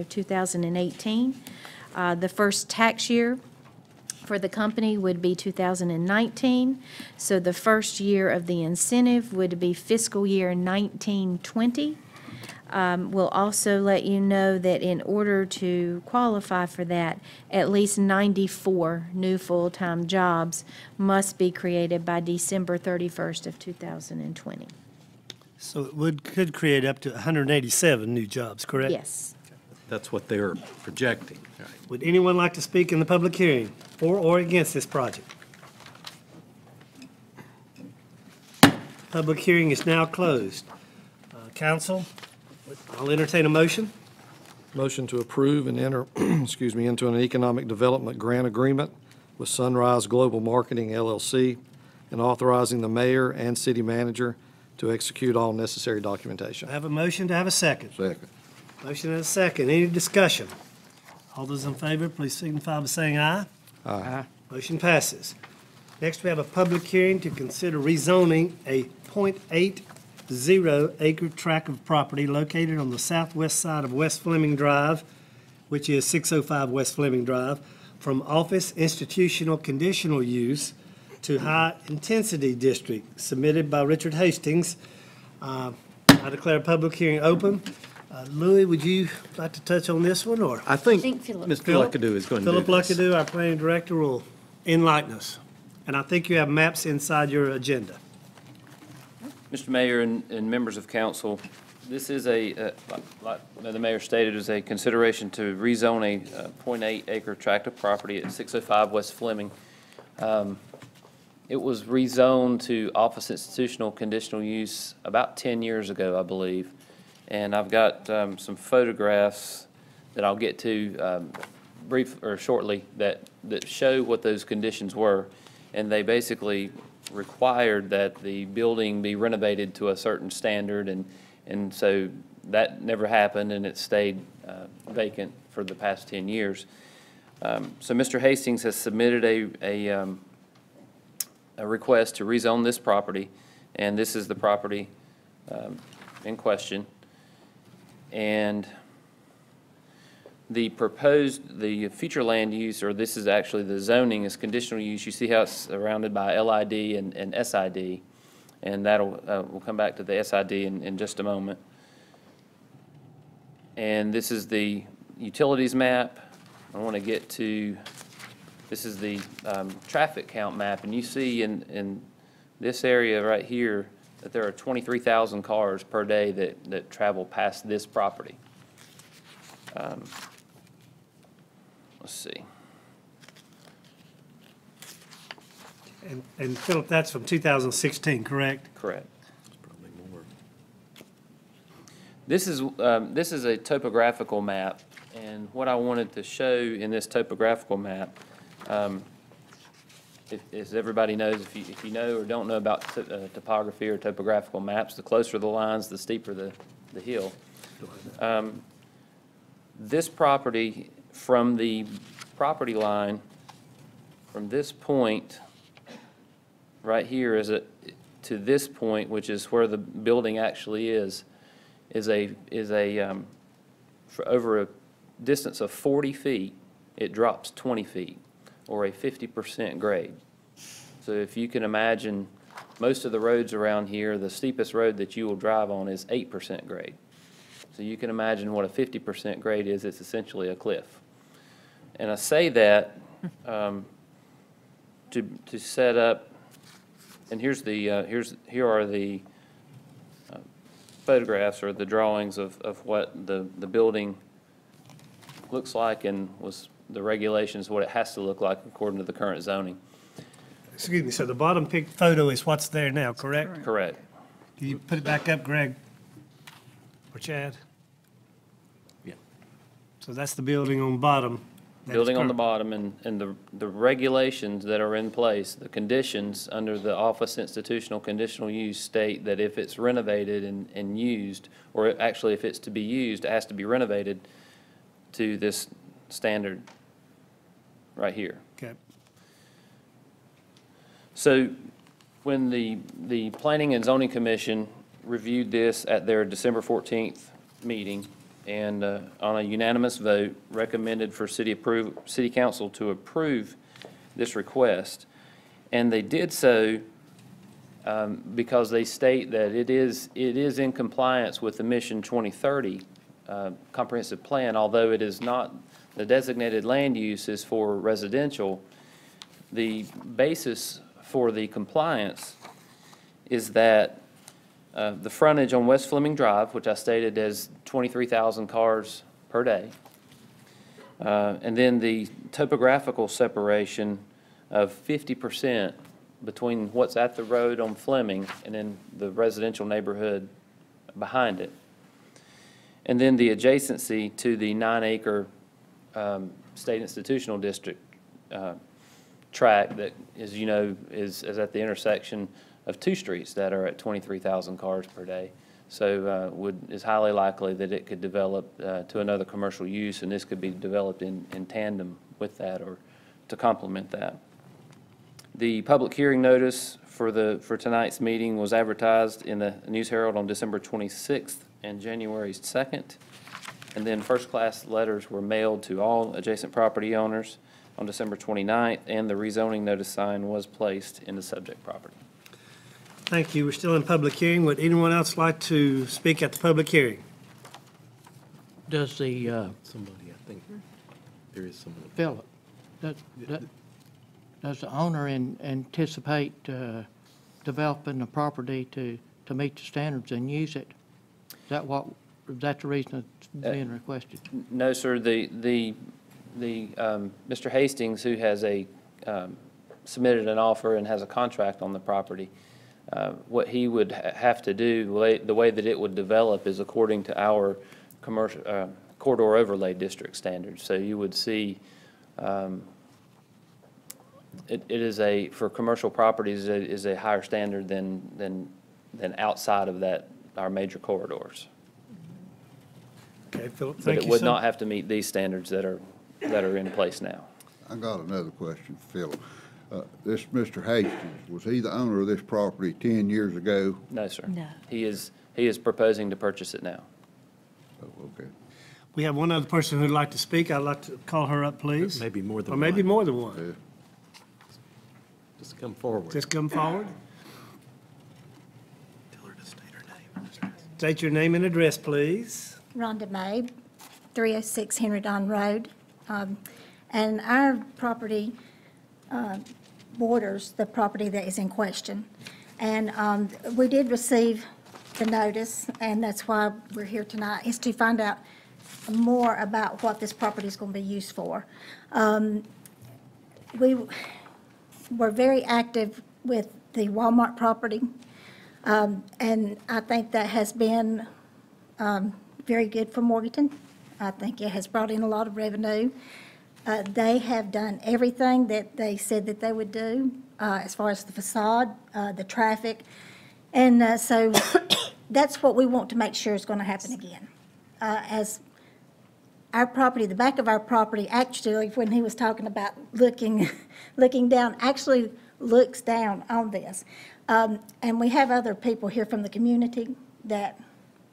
of 2018. The first tax year for the company would be 2019. So the first year of the incentive would be fiscal year 1920. We'll also let you know that in order to qualify for that, at least 94 new full-time jobs must be created by December 31st of 2020. So it could create up to 187 new jobs, correct? Yes. That's what they're projecting. Would anyone like to speak in the public hearing for or against this project? Public hearing is now closed. Council, I'll entertain a motion. Motion to approve and enter, excuse me, into an economic development grant agreement with Sunrise Global Marketing, LLC, and authorizing the mayor and city manager to execute all necessary documentation. I have a motion to have a second. Second. Motion and a second. Any discussion? All those in favor, please signify by saying aye. Aye. Motion passes. Next, we have a public hearing to consider rezoning a .80 acre tract of property located on the southwest side of West Fleming Drive, which is 605 West Fleming Drive, from office institutional conditional use to high-intensity district, submitted by Richard Hastings. I declare a public hearing open. Louis, would you like to touch on this one, or? I think Philip. Mr. Luckadoo is going to do Philip this. Luckadoo, our planning director, will enlighten us. And I think you have maps inside your agenda. Mr. Mayor and members of council, this is like the mayor stated, is a consideration to rezone a .8 acre tract of property at 605 West Fleming. It was rezoned to office institutional conditional use about 10 years ago, I believe. And I've got some photographs that I'll get to shortly that show what those conditions were. And they basically required that the building be renovated to a certain standard, and so that never happened, and it stayed vacant for the past 10 years. So Mr. Hastings has submitted a request to rezone this property, and this is the property in question. And the future land use, or this is actually the zoning, is conditional use. You see how it's surrounded by LID and SID, and that'll, we'll come back to the SID in just a moment. And this is the utilities map. I want to get to, this is the traffic count map, and you see in this area right here that there are 23,000 cars per day that travel past this property. Let's see. And Philip, that's from 2016, correct? Correct. This is a topographical map, and what I wanted to show in this topographical map, as everybody knows, if you know or don't know about topography or topographical maps, the closer the lines, the steeper the hill. This property, from the property line, from this point right here to this point, which is where the building actually is for over a distance of 40 feet, it drops 20 feet, or a 50% grade. So if you can imagine, most of the roads around here, the steepest road that you will drive on is 8% grade. So you can imagine what a 50% grade is. It's essentially a cliff. And I say that to set up, and here are the photographs or the drawings of what the building looks like and was the regulations, what it has to look like according to the current zoning. Excuse me, so the bottom photo is what's there now, correct? Correct. Can you put it back up, Greg? Or Chad? Yeah. So that's the building on the bottom. Building on the bottom, and the regulations that are in place, the conditions under the office institutional conditional use state that if it's renovated and used, or actually if it's to be used, it has to be renovated to this standard right here. Okay. So when the Planning and Zoning Commission reviewed this at their December 14th meeting, and on a unanimous vote, recommended for city council to approve this request. And they did so because they state that it is in compliance with the Mission 2030 comprehensive plan, although it is not, the designated land use is for residential. The basis for the compliance is that the frontage on West Fleming Drive, which I stated as 23,000 cars per day, and then the topographical separation of 50% between what's at the road on Fleming and then the residential neighborhood behind it. And then the adjacency to the 9-acre state institutional district tract that, as you know, is at the intersection of two streets that are at 23,000 cars per day. So is highly likely that it could develop to another commercial use, and this could be developed in tandem with that or to complement that. The public hearing notice for tonight's meeting was advertised in the News Herald on December 26th and January 2nd. And then first-class letters were mailed to all adjacent property owners on December 29th, and the rezoning notice sign was placed in the subject property. Thank you. We're still in public hearing. Would anyone else like to speak at the public hearing? Does the, Somebody, I think, there is someone. Philip, does the owner anticipate developing the property to meet the standards and use it? Is that the reason it's being requested? No, sir. The Mr. Hastings, who has submitted an offer and has a contract on the property, what he would have to do, the way that it would develop is according to our commercial corridor overlay district standards. So you would see it is for commercial properties, it is a higher standard than outside of that, our major corridors. Okay, Philip, But thank it you, would sir. not have to meet these standards that are in place now. I got another question, Philip. This Mr. Hastings, was he the owner of this property 10 years ago? No, sir. No. He is proposing to purchase it now. Oh, okay. We have one other person who'd like to speak. I'd like to call her up, please. Maybe more than Or maybe one. more than one. Just come forward. Just come forward. Tell her to state her name and address. State your name and address, please. Rhonda May, 306 Henry Don Road. And our property borders the property that is in question. And we did receive the notice, and that's why we're here tonight, is to find out more about what this property is going to be used for. We were very active with the Walmart property, and I think that has been very good for Morganton. I think it has brought in a lot of revenue. They have done everything that they said that they would do, as far as the facade, the traffic. And so that's what we want to make sure is going to happen again. As our property, the back of our property, actually, when he was talking about looking down, actually looks down on this. And we have other people here from the community that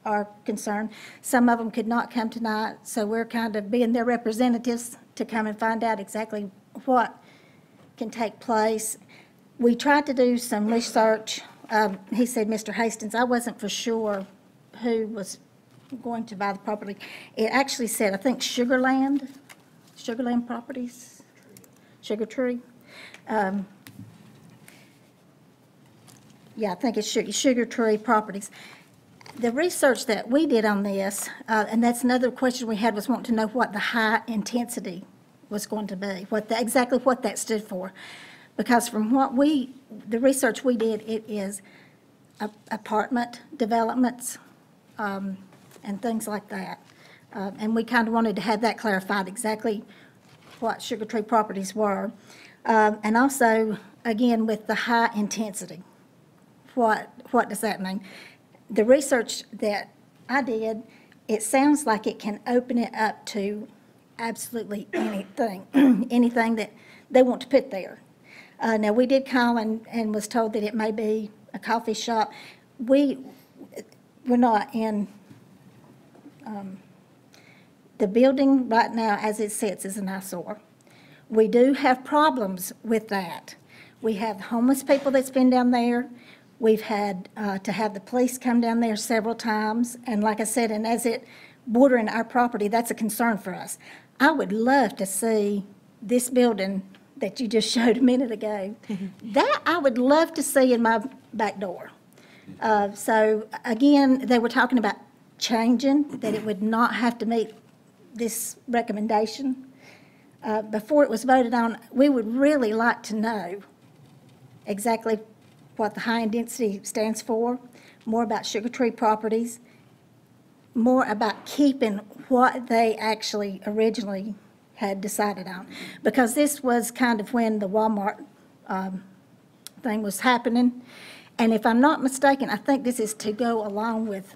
are concerned. Some of them could not come tonight, so we're kind of being their representatives to come and find out exactly what can take place. We tried to do some research. He said, Mr. Hastings, I wasn't for sure who was going to buy the property. It actually said, I think Sugarland Properties, Sugar Tree. Yeah, I think it's Sugar Tree Properties. The research that we did on this, and that's another question we had, was wanting to know what the high intensity was going to be, exactly what that stood for. Because from the research we did, it is apartment developments, and things like that. And we kind of wanted to have that clarified, exactly what Sugar Tree Properties were. And also, again, with the high intensity, what does that mean? The research that I did, it sounds like it can open it up to absolutely anything, anything that they want to put there. Now, we did call and was told that it may be a coffee shop. We're not in, the building right now as it sits is an eyesore. We do have problems with that. We have homeless people that's been down there. We've had to have the police come down there several times. And like I said, and as it bordering our property, that's a concern for us. I would love to see this building that you just showed a minute ago. That I would love to see in my back door. So again, they were talking about changing, that it would not have to meet this recommendation. Before it was voted on, we would really like to know exactly what the high intensity stands for, more about Sugar Tree Properties, more about keeping what they actually originally had decided on. Because this was kind of when the Walmart thing was happening. And if I'm not mistaken, I think this is to go along with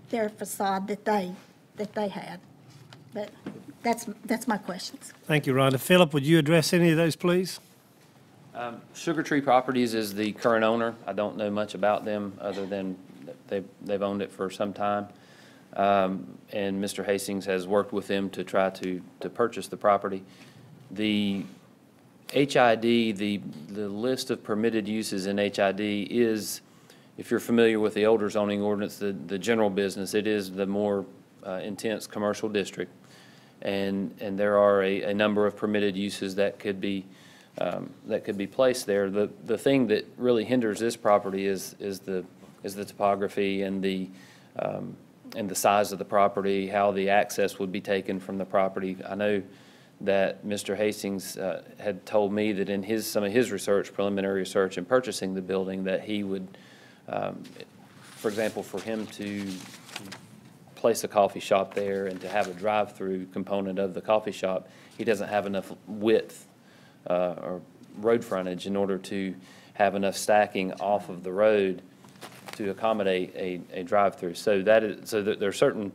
their facade that they had. But that's my questions. Thank you, Rhonda. Philip, would you address any of those, please? Sugar Tree Properties is the current owner. I don't know much about them other than they've owned it for some time. And Mr. Hastings has worked with them to try to purchase the property. The HID, the list of permitted uses in HID is, if you're familiar with the older zoning ordinance, the general business, it is the more intense commercial district. And there are a number of permitted uses that could be placed there. The thing that really hinders this property is the topography and the size of the property, how the access would be taken from the property. I know that Mr. Hastings had told me that in some of his research, preliminary research in purchasing the building, that he would, for example, for him to place a coffee shop there and to have a drive-through component of the coffee shop, he doesn't have enough width or road frontage in order to have enough stacking off of the road to accommodate a drive-through. So that there are certain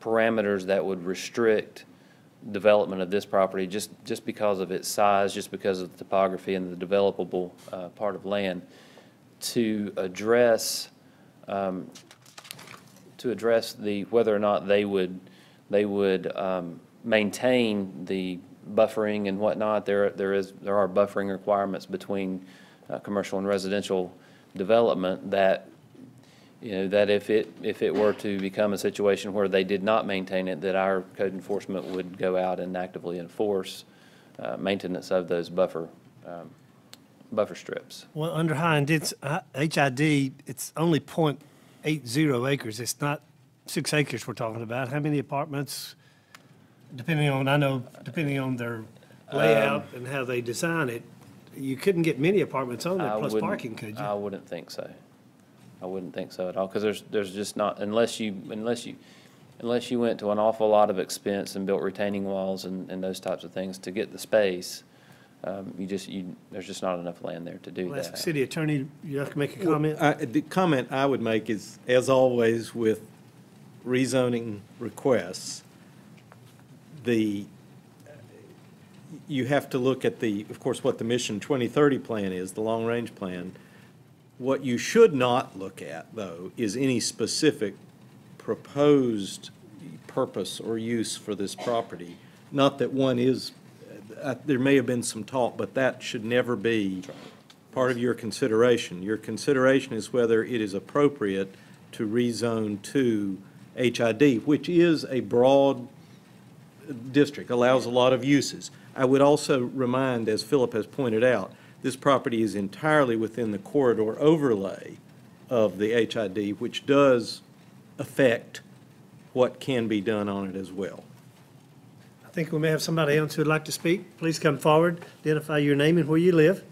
parameters that would restrict development of this property just because of its size, just because of the topography and the developable part of land. To address whether or not they would maintain the buffering and whatnot, there are buffering requirements between commercial and residential development that, that if it were to become a situation where they did not maintain it, that our code enforcement would go out and actively enforce maintenance of those buffer strips. Well, under high intensity HID, it's only 0.80 acres. It's not 6 acres we're talking about. How many apartments, depending on their layout and how they design it, you couldn't get many apartments on there plus parking, could you? I wouldn't think so. I wouldn't think so at all, because there's just not, unless you went to an awful lot of expense and built retaining walls and those types of things to get the space, there's just not enough land there to do Well, ask the that. city attorney, you have to make a comment? The comment I would make is, as always with rezoning requests, you have to look at of course, what the Mission 2030 plan is, the long-range plan. What you should not look at, though, is any specific proposed purpose or use for this property. Not that one is, there may have been some talk, but that should never be part of your consideration. Your consideration is whether it is appropriate to rezone to HID, which is a broad district, allows a lot of uses. I would also remind, as Philip has pointed out, this property is entirely within the corridor overlay of the HID, which does affect what can be done on it as well. I think we may have somebody else who would like to speak. Please come forward, identify your name and where you live.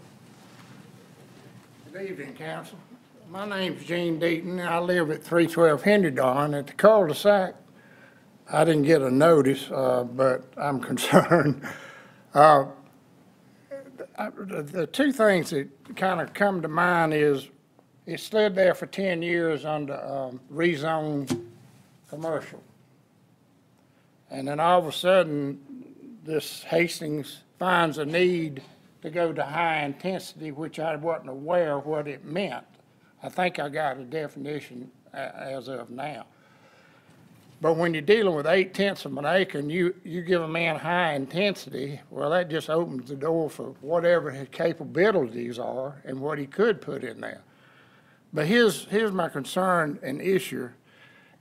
Good evening, council. My name's Gene Deaton, and I live at 312 Henry Darn. At the cul-de-sac, I didn't get a notice, but I'm concerned. The two things that kind of come to mind is it slid there for 10 years under rezone commercial. And then all of a sudden, this Hastings finds a need to go to high intensity, which I wasn't aware of what it meant. I think I got a definition as of now. But when you're dealing with 8/10 of an acre and you give a man high intensity, well, that just opens the door for whatever his capabilities are and what he could put in there. But here's my concern and issue.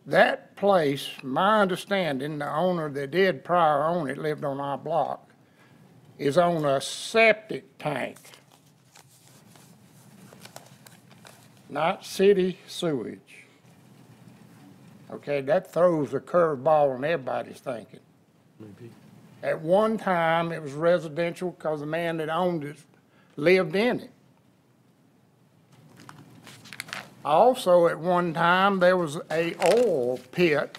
That place, my understanding, the owner that did prior own it, lived on our block, is on a septic tank, not city sewage. Okay, that throws a curveball in everybody's thinking. Maybe. At one time, it was residential because the man that owned it lived in it. Also, at one time, there was a oil pit.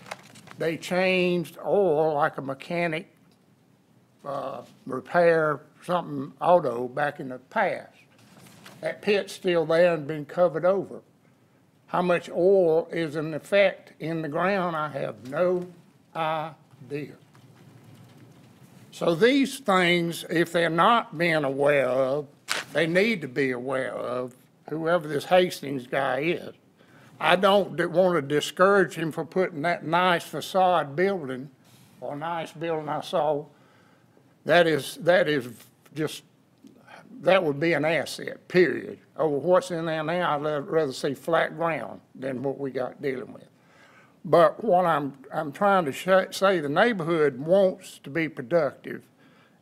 They changed oil like a mechanic repair something auto back in the past. That pit's still there and been covered over. How much oil is in effect in the ground, I have no idea. So these things, if they're not being aware of, they need to be aware of, whoever this Hastings guy is. I don't want to discourage him for putting that nice facade building, or nice building I saw. That is just, that would be an asset, period. Over what's in there now, I'd rather see flat ground than what we got dealing with. But what I'm trying to say, the neighborhood wants to be productive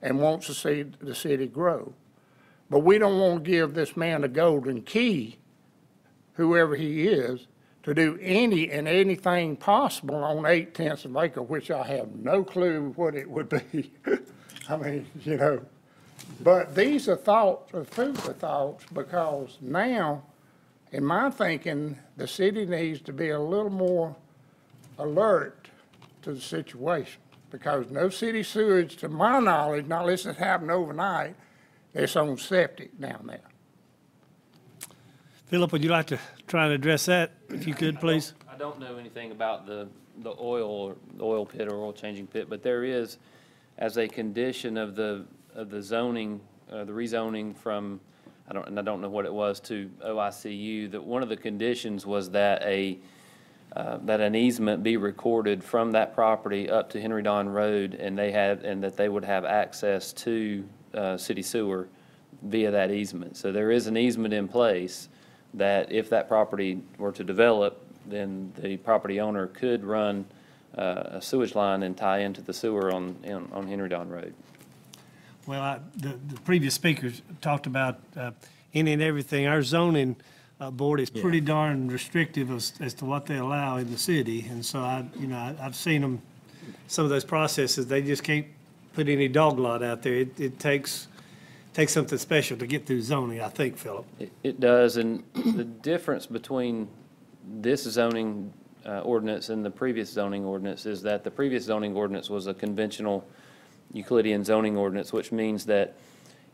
and wants to see the city grow. But we don't want to give this man a golden key, whoever he is, to do any and anything possible on 8/10 of an acre, which I have no clue what it would be. I mean, you know. But these are thoughts, food for thoughts, because now, in my thinking, the city needs to be a little more alert to the situation, because no city sewage, to my knowledge, not unless it happened overnight, it's on septic down there. Philip, would you like to try and address that, if you could, please? I don't know anything about the oil pit or oil changing pit, but there is, as a condition of the zoning, the rezoning from, I don't know what it was, to OICU, that one of the conditions was that that an easement be recorded from that property up to Henry Don Road, and that they would have access to city sewer via that easement. So there is an easement in place that if that property were to develop, then the property owner could run a sewage line and tie into the sewer on Henry Don Road. Well, the previous speakers talked about any and everything. Our zoning board is pretty darn restrictive as to what they allow in the city. And so I've seen them, some of those processes, they just can't put any dog lot out there. It takes something special to get through zoning, I think, Philip. It does, and the difference between this zoning ordinance and the previous zoning ordinance is that the previous zoning ordinance was a conventional Euclidean zoning ordinance, which means that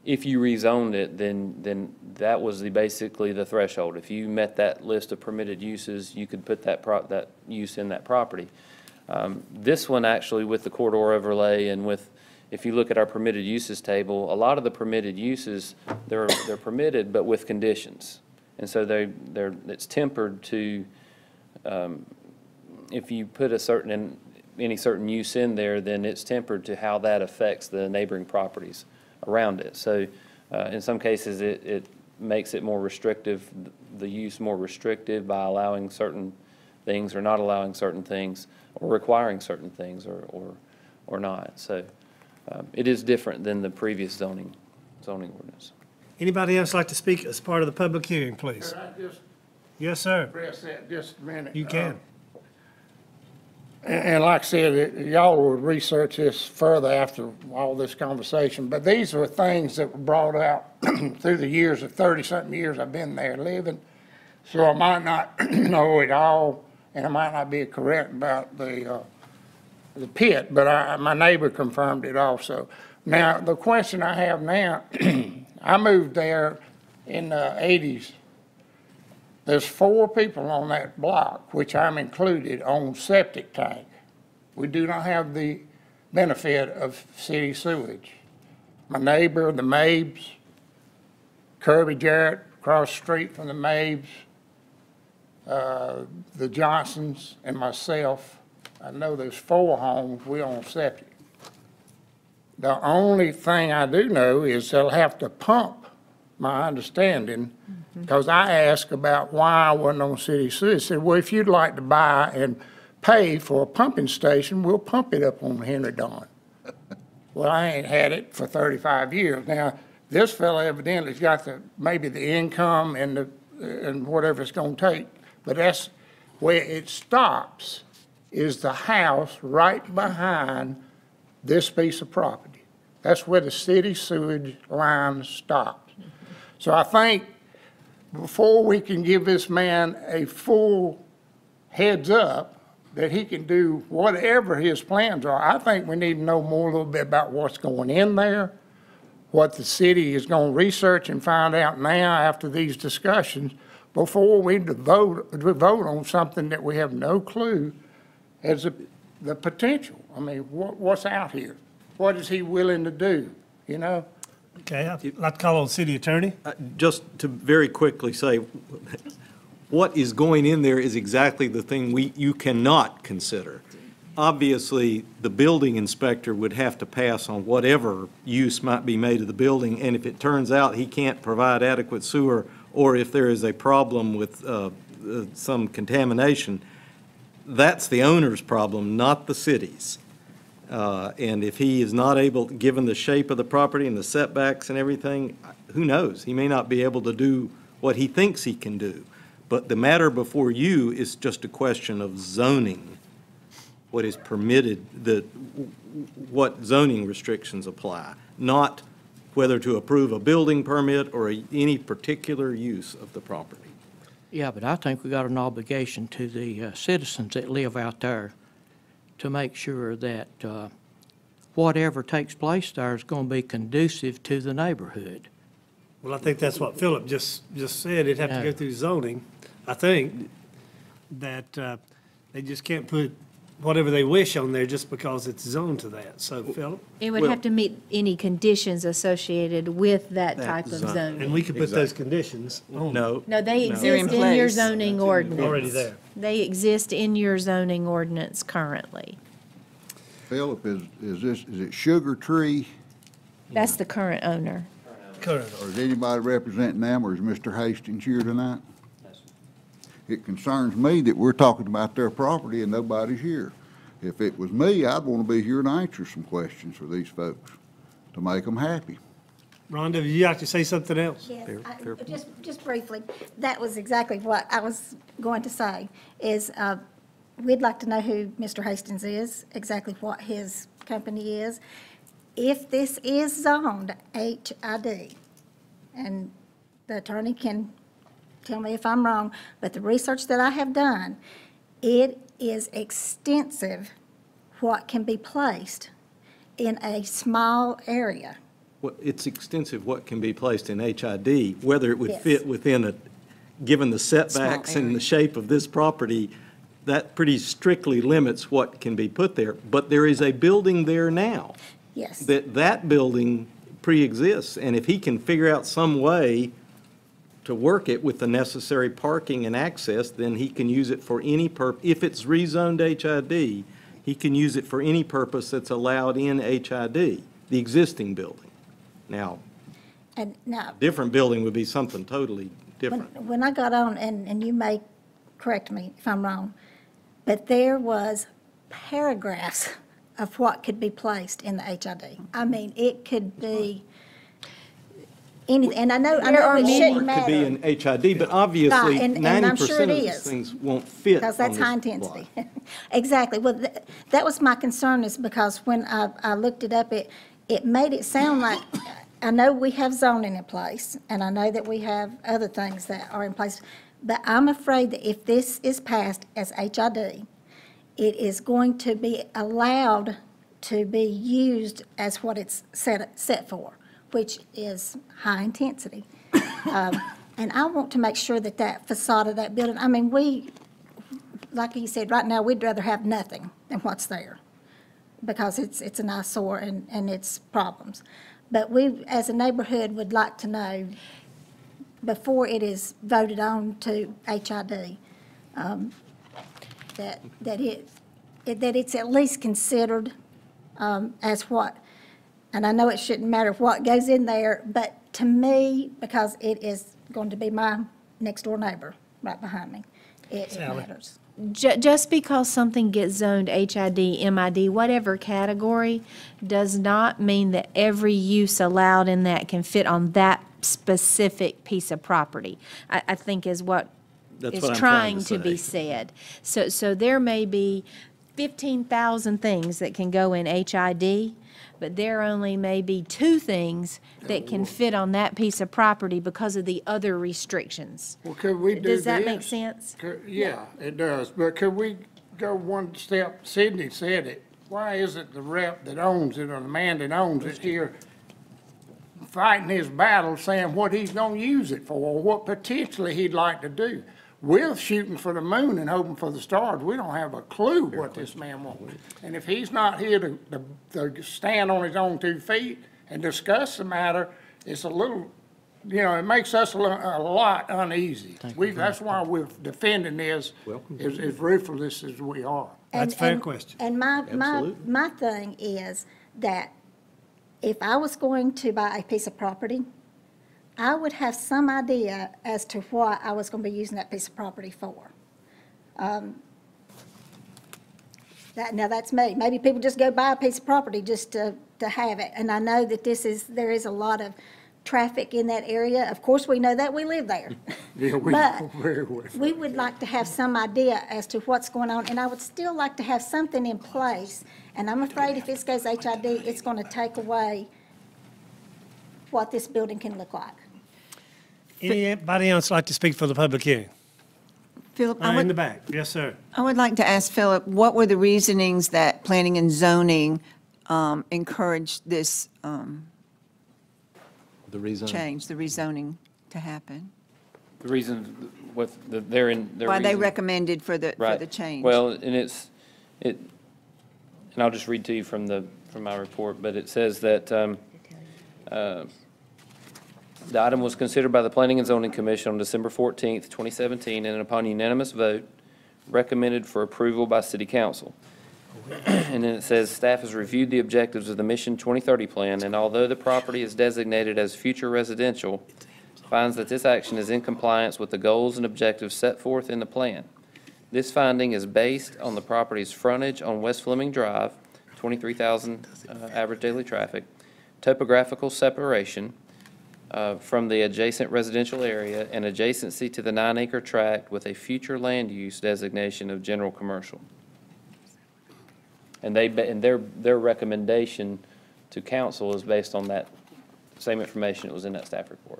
if you rezoned it, then that was basically the threshold. If you met that list of permitted uses, you could put that use in that property. This one actually, with the corridor overlay and with, if you look at our permitted uses table, a lot of the permitted uses, they're permitted, but with conditions. And so it's tempered to, if you put any certain use in there, then it's tempered to how that affects the neighboring properties around it. So in some cases, it makes it more restrictive, the use more restrictive by allowing certain things or not allowing certain things or requiring certain things or not. So it is different than the previous zoning ordinance. Anybody else like to speak as part of the public hearing, please? Could I just Yes, sir. press that just a minute? You can. And like I said, y'all will research this further after all this conversation, but these are things that were brought out through the years of 30-something years I've been there living. So I might not know it all, and I might not be correct about the pit, but my neighbor confirmed it also. Now, the question I have now, I moved there in the 80s. There's 4 people on that block, which I'm included, on septic tank. We do not have the benefit of city sewage. My neighbor, the Mabes, Kirby Jarrett, across the street from the Mabes, the Johnsons, and myself. I know there's 4 homes, we own septic. The only thing I do know is they'll have to pump, my understanding, because I asked about why I wasn't on city sewage. They said, well, if you'd like to buy and pay for a pumping station, we'll pump it up on Henry Don. Well, I ain't had it for 35 years. Now, this fellow evidently's got maybe the income and whatever it's gonna take, but that's where it stops, is the house right behind this piece of property. That's where the city sewage line stops. So I think before we can give this man a full heads up that he can do whatever his plans are, I think we need to know more a little bit about what's going in there, what the city is going to research and find out now after these discussions, before we vote on something that we have no clue as the potential. I mean, what's out here? What is he willing to do, you know? Okay, I'd like to call on the city attorney. Just to very quickly say, what is going in there is exactly the thing you cannot consider. Obviously, the building inspector would have to pass on whatever use might be made of the building, and if it turns out he can't provide adequate sewer, or if there is a problem with some contamination, that's the owner's problem, not the city's. And if he is not able, given the shape of the property and the setbacks and everything, who knows? He may not be able to do what he thinks he can do. But the matter before you is just a question of zoning, what is permitted, what zoning restrictions apply, not whether to approve a building permit or any particular use of the property. Yeah, but I think we got an obligation to the citizens that live out there to make sure that whatever takes place there is going to be conducive to the neighborhood. Well, I think that's what Philip just said. It'd have to go through zoning. I think that they just can't put whatever they wish on there just because it's zoned to that. So, Philip? It would have to meet any conditions associated with that type of And zoning. we could put those conditions on. No. No, they They're in exist in your place. zoning ordinance. Already there. They exist in your zoning ordinance currently. Philip, is it Sugar Tree, That's the current owner. Correct. or is anybody representing them, or is Mr. Hastings here tonight? It concerns me that we're talking about their property and nobody's here. If it was me, I'd want to be here and answer some questions for these folks to make them happy. Rhonda, would you like to say something else? Yes, just briefly, that was exactly what I was going to say, is we'd like to know who Mr. Hastings is, exactly what his company is. If this is zoned HID, and the attorney can tell me if I'm wrong, but the research that I have done, it is extensive what can be placed in a small area. Well, it's extensive what can be placed in HID, whether it would Yes. fit within a, given the setbacks and the shape of this property, that pretty strictly limits what can be put there. But there is a building there now. Yes. That building pre-exists, and if he can figure out some way to work it with the necessary parking and access, then he can use it for any if it's rezoned HID, he can use it for any purpose that's allowed in HID, the existing building. Now, And now, different building would be something totally different. when I got on, and you may correct me if I'm wrong, but there was paragraphs of what could be placed in the HID. I mean, it could be anything, and I know it shouldn't It could be matter, in HID, but obviously, Right, and I'm sure 90% it of these is. things won't fit because that's on high this intensity. block. Exactly. Well, that was my concern, is because when I looked it up, it made it sound like, I know we have zoning in place, and I know that we have other things that are in place, but I'm afraid that if this is passed as HID, it is going to be allowed to be used as what it's set for, which is high intensity. And I want to make sure that that facade of that building, I mean, like you said, right now, we'd rather have nothing than what's there, because it's an eyesore and it's problems. But we, as a neighborhood, would like to know, before it is voted on to HID, that it's at least considered as what, and I know it shouldn't matter what goes in there, but to me, because it is going to be my next-door neighbor right behind me, it matters. Just because something gets zoned HID, MID, whatever category, does not mean that every use allowed in that can fit on that specific piece of property, I think is what That's is what I'm trying to say. be said. So there may be 15,000 things that can go in HID, but there only may be 2 things that can fit on that piece of property because of the other restrictions. Well, could we do this? Does that make sense? Yeah, it does, but could we go one step, Sydney said it, why isn't the rep that owns it, or the man that owns it here, fighting his battle, saying what he's gonna use it for, or what potentially he'd like to do? We're shooting for the moon and hoping for the stars. We don't have a clue what this man wants. And if he's not here to stand on his own 2 feet and discuss the matter, it's a little, it makes us a lot uneasy. That's why we're defending this as ruthless as we are. That's a fair question. And my thing is that if I was going to buy a piece of property, I would have some idea as to what I was going to be using that piece of property for. Now, that's me. Maybe people just go buy a piece of property just to have it. And I know that there is a lot of traffic in that area. Of course, we know that. We live there. Yeah, we know very well. We would like to have some idea as to what's going on, and I would still like to have something in place. And I'm afraid if this goes HID, it's going to take away what this building can look like. Anybody else like to speak for the public hearing? Philip, In the back, yes, sir. I would like to ask Philip, what were the reasonings that planning and zoning encouraged this The reason. change, the rezoning to happen? The reason, their Why they reason- recommended for the Right. change? Well, and and I'll just read to you from my report, but it says that the item was considered by the Planning and Zoning Commission on December 14th, 2017, and upon unanimous vote, recommended for approval by City Council. And then it says, staff has reviewed the objectives of the Mission 2030 Plan, and although the property is designated as future residential, finds that this action is in compliance with the goals and objectives set forth in the plan. This finding is based on the property's frontage on West Fleming Drive, 23,000 average daily traffic, topographical separation from the adjacent residential area, and adjacency to the 9-acre tract with a future land use designation of general commercial. And their recommendation to council is based on that same information that was in that staff report.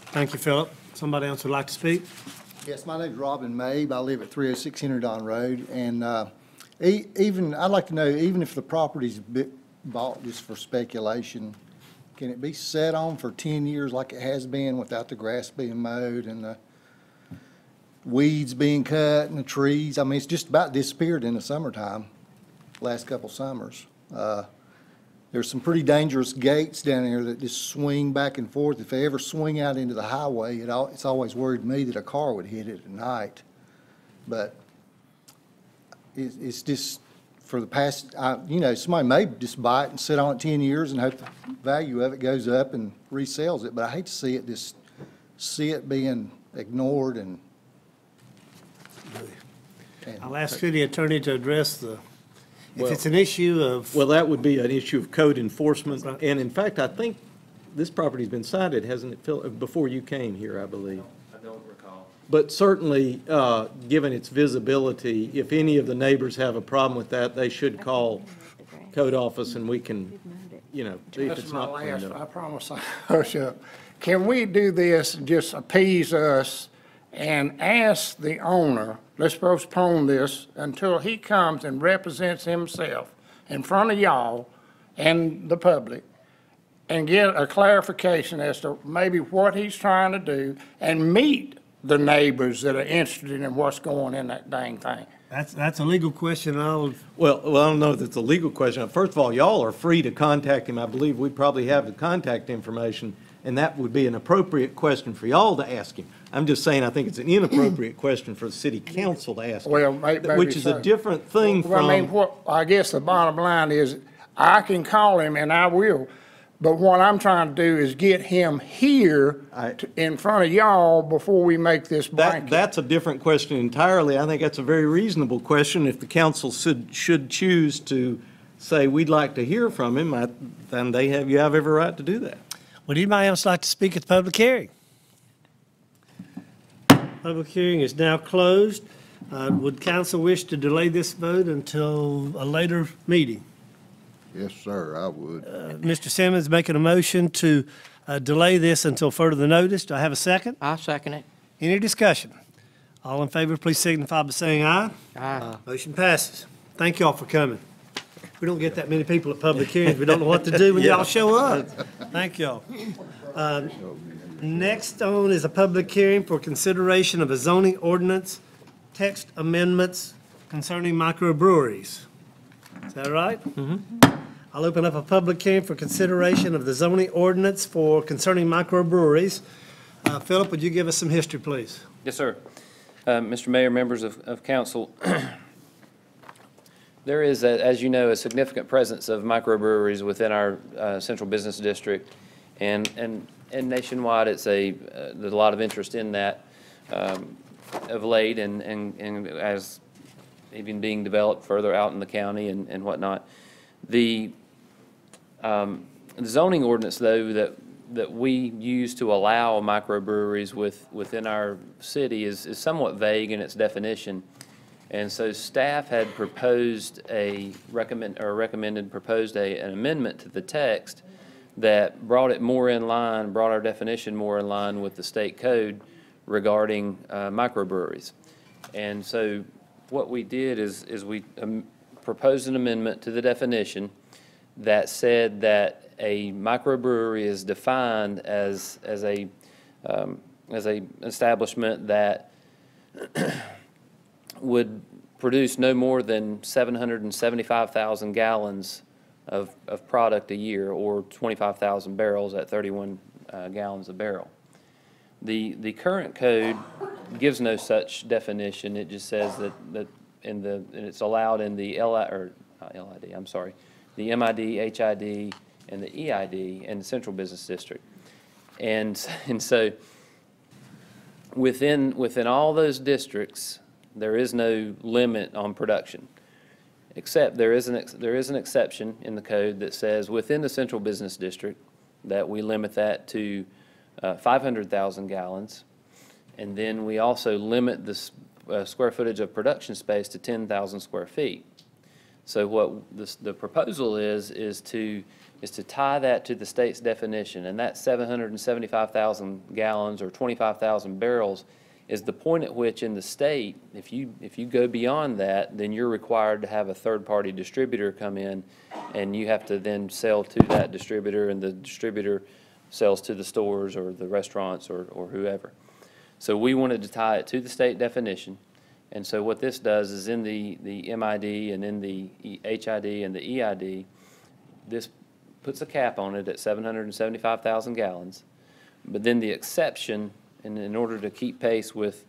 Thank you, Philip. Somebody else would like to speak? Yes, my name's Robin Mabe. I live at 306 Don Road. And I'd like to know, even if the property's bought just for speculation, can it be set on for 10 years like it has been without the grass being mowed and the weeds being cut and the trees? I mean, it's just about disappeared in the summertime, last couple summers. There's some pretty dangerous gates down there that just swing back and forth. If they ever swing out into the highway, it's always worried me that a car would hit it at night. But it's just, for the past, somebody may just buy it and sit on it 10 years and hope the value of it goes up and resells it. But I hate to see it being ignored and I'll ask city attorney to address if it's an issue of. Well, that would be an issue of code enforcement. And in fact, I think this property's been cited, hasn't it, Phil, before you came here, I believe? I don't recall. But certainly, given its visibility, if any of the neighbors have a problem with that, they should call code office and we can, see if That's it's my not cleaned last, up. I promise I'll hush up. Can we do this, and just appease us and ask the owner, let's postpone this until he comes and represents himself in front of y'all and the public and get a clarification as to maybe what he's trying to do and meet the neighbors that are interested in what's going in that dang thing. That's a legal question. Well, I don't know if it's a legal question. First of all, y'all are free to contact him. I believe we probably have the contact information, and that would be an appropriate question for y'all to ask him. I'm just saying I think it's an inappropriate question for the city council to ask him, Well, maybe which is so. a different thing Well, I mean, from. I guess the bottom line is, I can call him and I will, but what I'm trying to do is get him here in front of y'all before we make this blanket. That's a different question entirely. I think that's a very reasonable question. If the council should choose to say, we'd like to hear from him, then you have every right to do that. Would anybody else like to speak at the public hearing? Public hearing is now closed. Would council wish to delay this vote until a later meeting? Yes, sir, I would. Mr. Simmons making a motion to delay this until further notice. Do I have a second? I second it. Any discussion? All in favor, please signify by saying aye. Aye. Motion passes. Thank y'all for coming. We don't get that many people at public hearings. We don't know what to do when y'all show up. Thank y'all. Next on is a public hearing for consideration of a zoning ordinance text amendments concerning microbreweries. Is that right? Mm-hmm. I'll open up a public hearing for consideration of the zoning ordinance for concerning microbreweries. Philip, would you give us some history, please? Yes, sir. Mr. Mayor, members of council, there is, as you know, a significant presence of microbreweries within our central business district, and nationwide, there's a lot of interest in that of late, and as even being developed further out in the county and whatnot. The zoning ordinance, though, that we use to allow microbreweries within our city is somewhat vague in its definition. And so staff had proposed an amendment to the text that brought our definition more in line with the state code regarding microbreweries. And so what we did is we proposed an amendment to the definition that said that a microbrewery is defined as a establishment that would produce no more than 775,000 gallons of product a year, or 25,000 barrels at 31 gallons a barrel. The current code gives no such definition. It just says that and it's allowed in the the MID, HID, and the EID and the Central Business District. And so within all those districts, there is no limit on production, except there is an exception in the code that says within the Central Business District that we limit that to 500,000 gallons, and then we also limit the square footage of production space to 10,000 square feet. So what the proposal is to tie that to the state's definition, and that 775,000 gallons or 25,000 barrels is the point at which in the state, if you go beyond that, then you're required to have a third-party distributor come in, and you have to then sell to that distributor, and the distributor sells to the stores or the restaurants or whoever. So we wanted to tie it to the state definition. And so what this does is in the MID and in the HID and the EID, this puts a cap on it at 775,000 gallons. But then the exception, and in order to keep pace with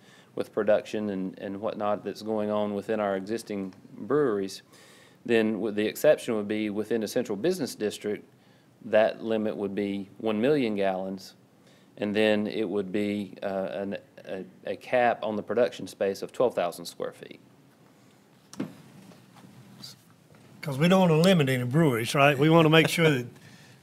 production and whatnot that's going on within our existing breweries, then the exception would be within a central business district, that limit would be 1 million gallons. And then it would be a cap on the production space of 12,000 square feet. Because we don't want to limit any breweries, right? We want to make sure that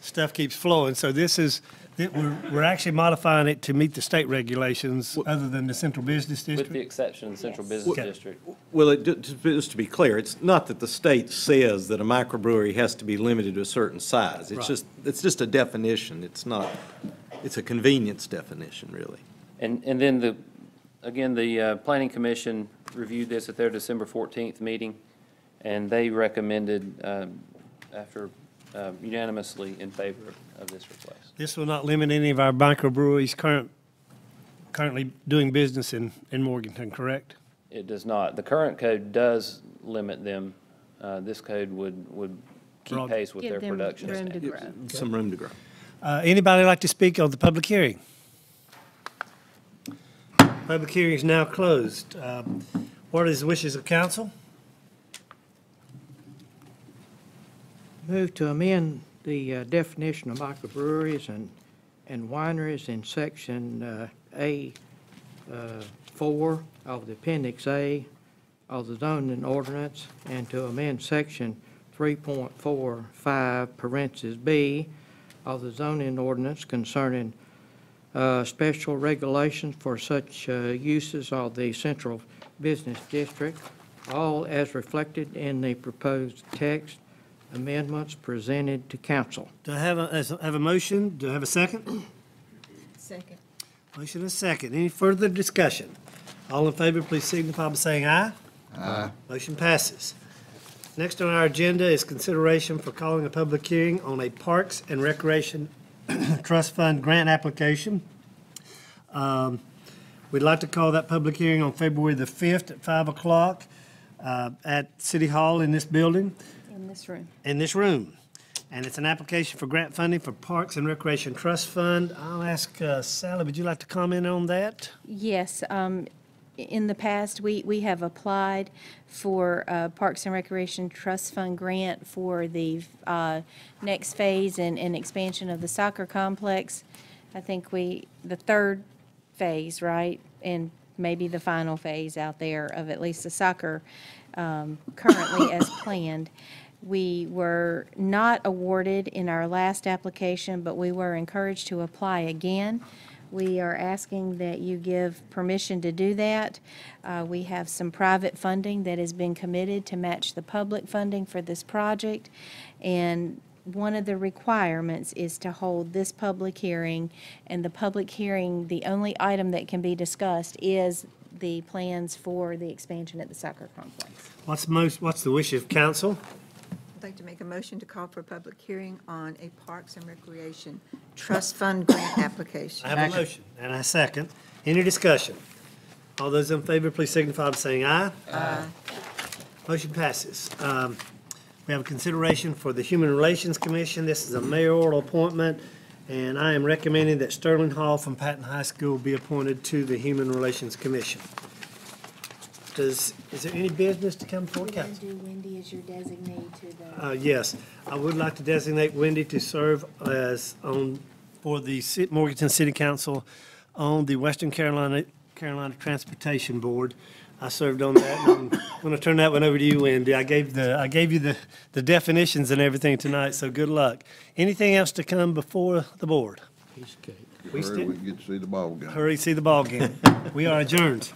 stuff keeps flowing. So this is, we're actually modifying it to meet the state regulations other than the central business district? With the exception of the central business district. Well, just to be clear, it's not that the state says that a microbrewery has to be limited to a certain size. It's Right. it's just a definition. It's not, it's a convenience definition, really. And then again, the Planning Commission reviewed this at their December 14th meeting, and they recommended unanimously in favor of this request. This will not limit any of our microbreweries currently doing business in Morganton, correct? It does not. The current code does limit them. This code would keep pace with Give their them production. room to grow. Some room to grow. Anybody like to speak on the public hearing? Public hearing is now closed. What is the wishes of council? Move to amend the definition of microbreweries and wineries in section A4 of the Appendix A of the zoning ordinance, and to amend section 3.45 parentheses B of the zoning ordinance concerning special regulations for such uses of the central business district, all as reflected in the proposed text amendments presented to council. Do I have a motion? Do I have a second? Second. Motion and a second. Any further discussion? All in favor, please signify by saying aye. Aye. Motion passes. Next on our agenda is consideration for calling a public hearing on a Parks and Recreation Trust Fund grant application. We'd like to call that public hearing on February the 5th at 5 o'clock at City Hall in this building. In this room. In this room. And it's an application for grant funding for Parks and Recreation Trust Fund. I'll ask Sally, would you like to comment on that? Yes. In the past, we have applied for Parks and Recreation Trust Fund grant for the next phase and expansion of the soccer complex. I think the third phase, right? And maybe the final phase out there of at least the soccer currently as planned. We were not awarded in our last application, but we were encouraged to apply again. We are asking that you give permission to do that. We have some private funding that has been committed to match the public funding for this project. And one of the requirements is to hold this public hearing, and the public hearing, the only item that can be discussed is the plans for the expansion at the soccer complex. What's the wish of council? I'd like to make a motion to call for a public hearing on a Parks and Recreation Trust Fund grant application. I have a motion and a second. Any discussion? All those in favor, please signify by saying aye. Aye. Motion passes. We have a consideration for the Human Relations Commission. This is a mayoral appointment, and I am recommending that Sterling Hall from Patton High School be appointed to the Human Relations Commission. Is there any business to come before council? Do Wendy as your designee to the... Yes, I would like to designate Wendy to serve for the Morganton City Council on the Western Carolina Transportation Board. I served on that, and I'm going to turn that one over to you, Wendy. I gave you the definitions and everything tonight, so good luck. Anything else to come before the board? Hurry, we can get to see the ball game. Hurry, see the ball game. We are adjourned.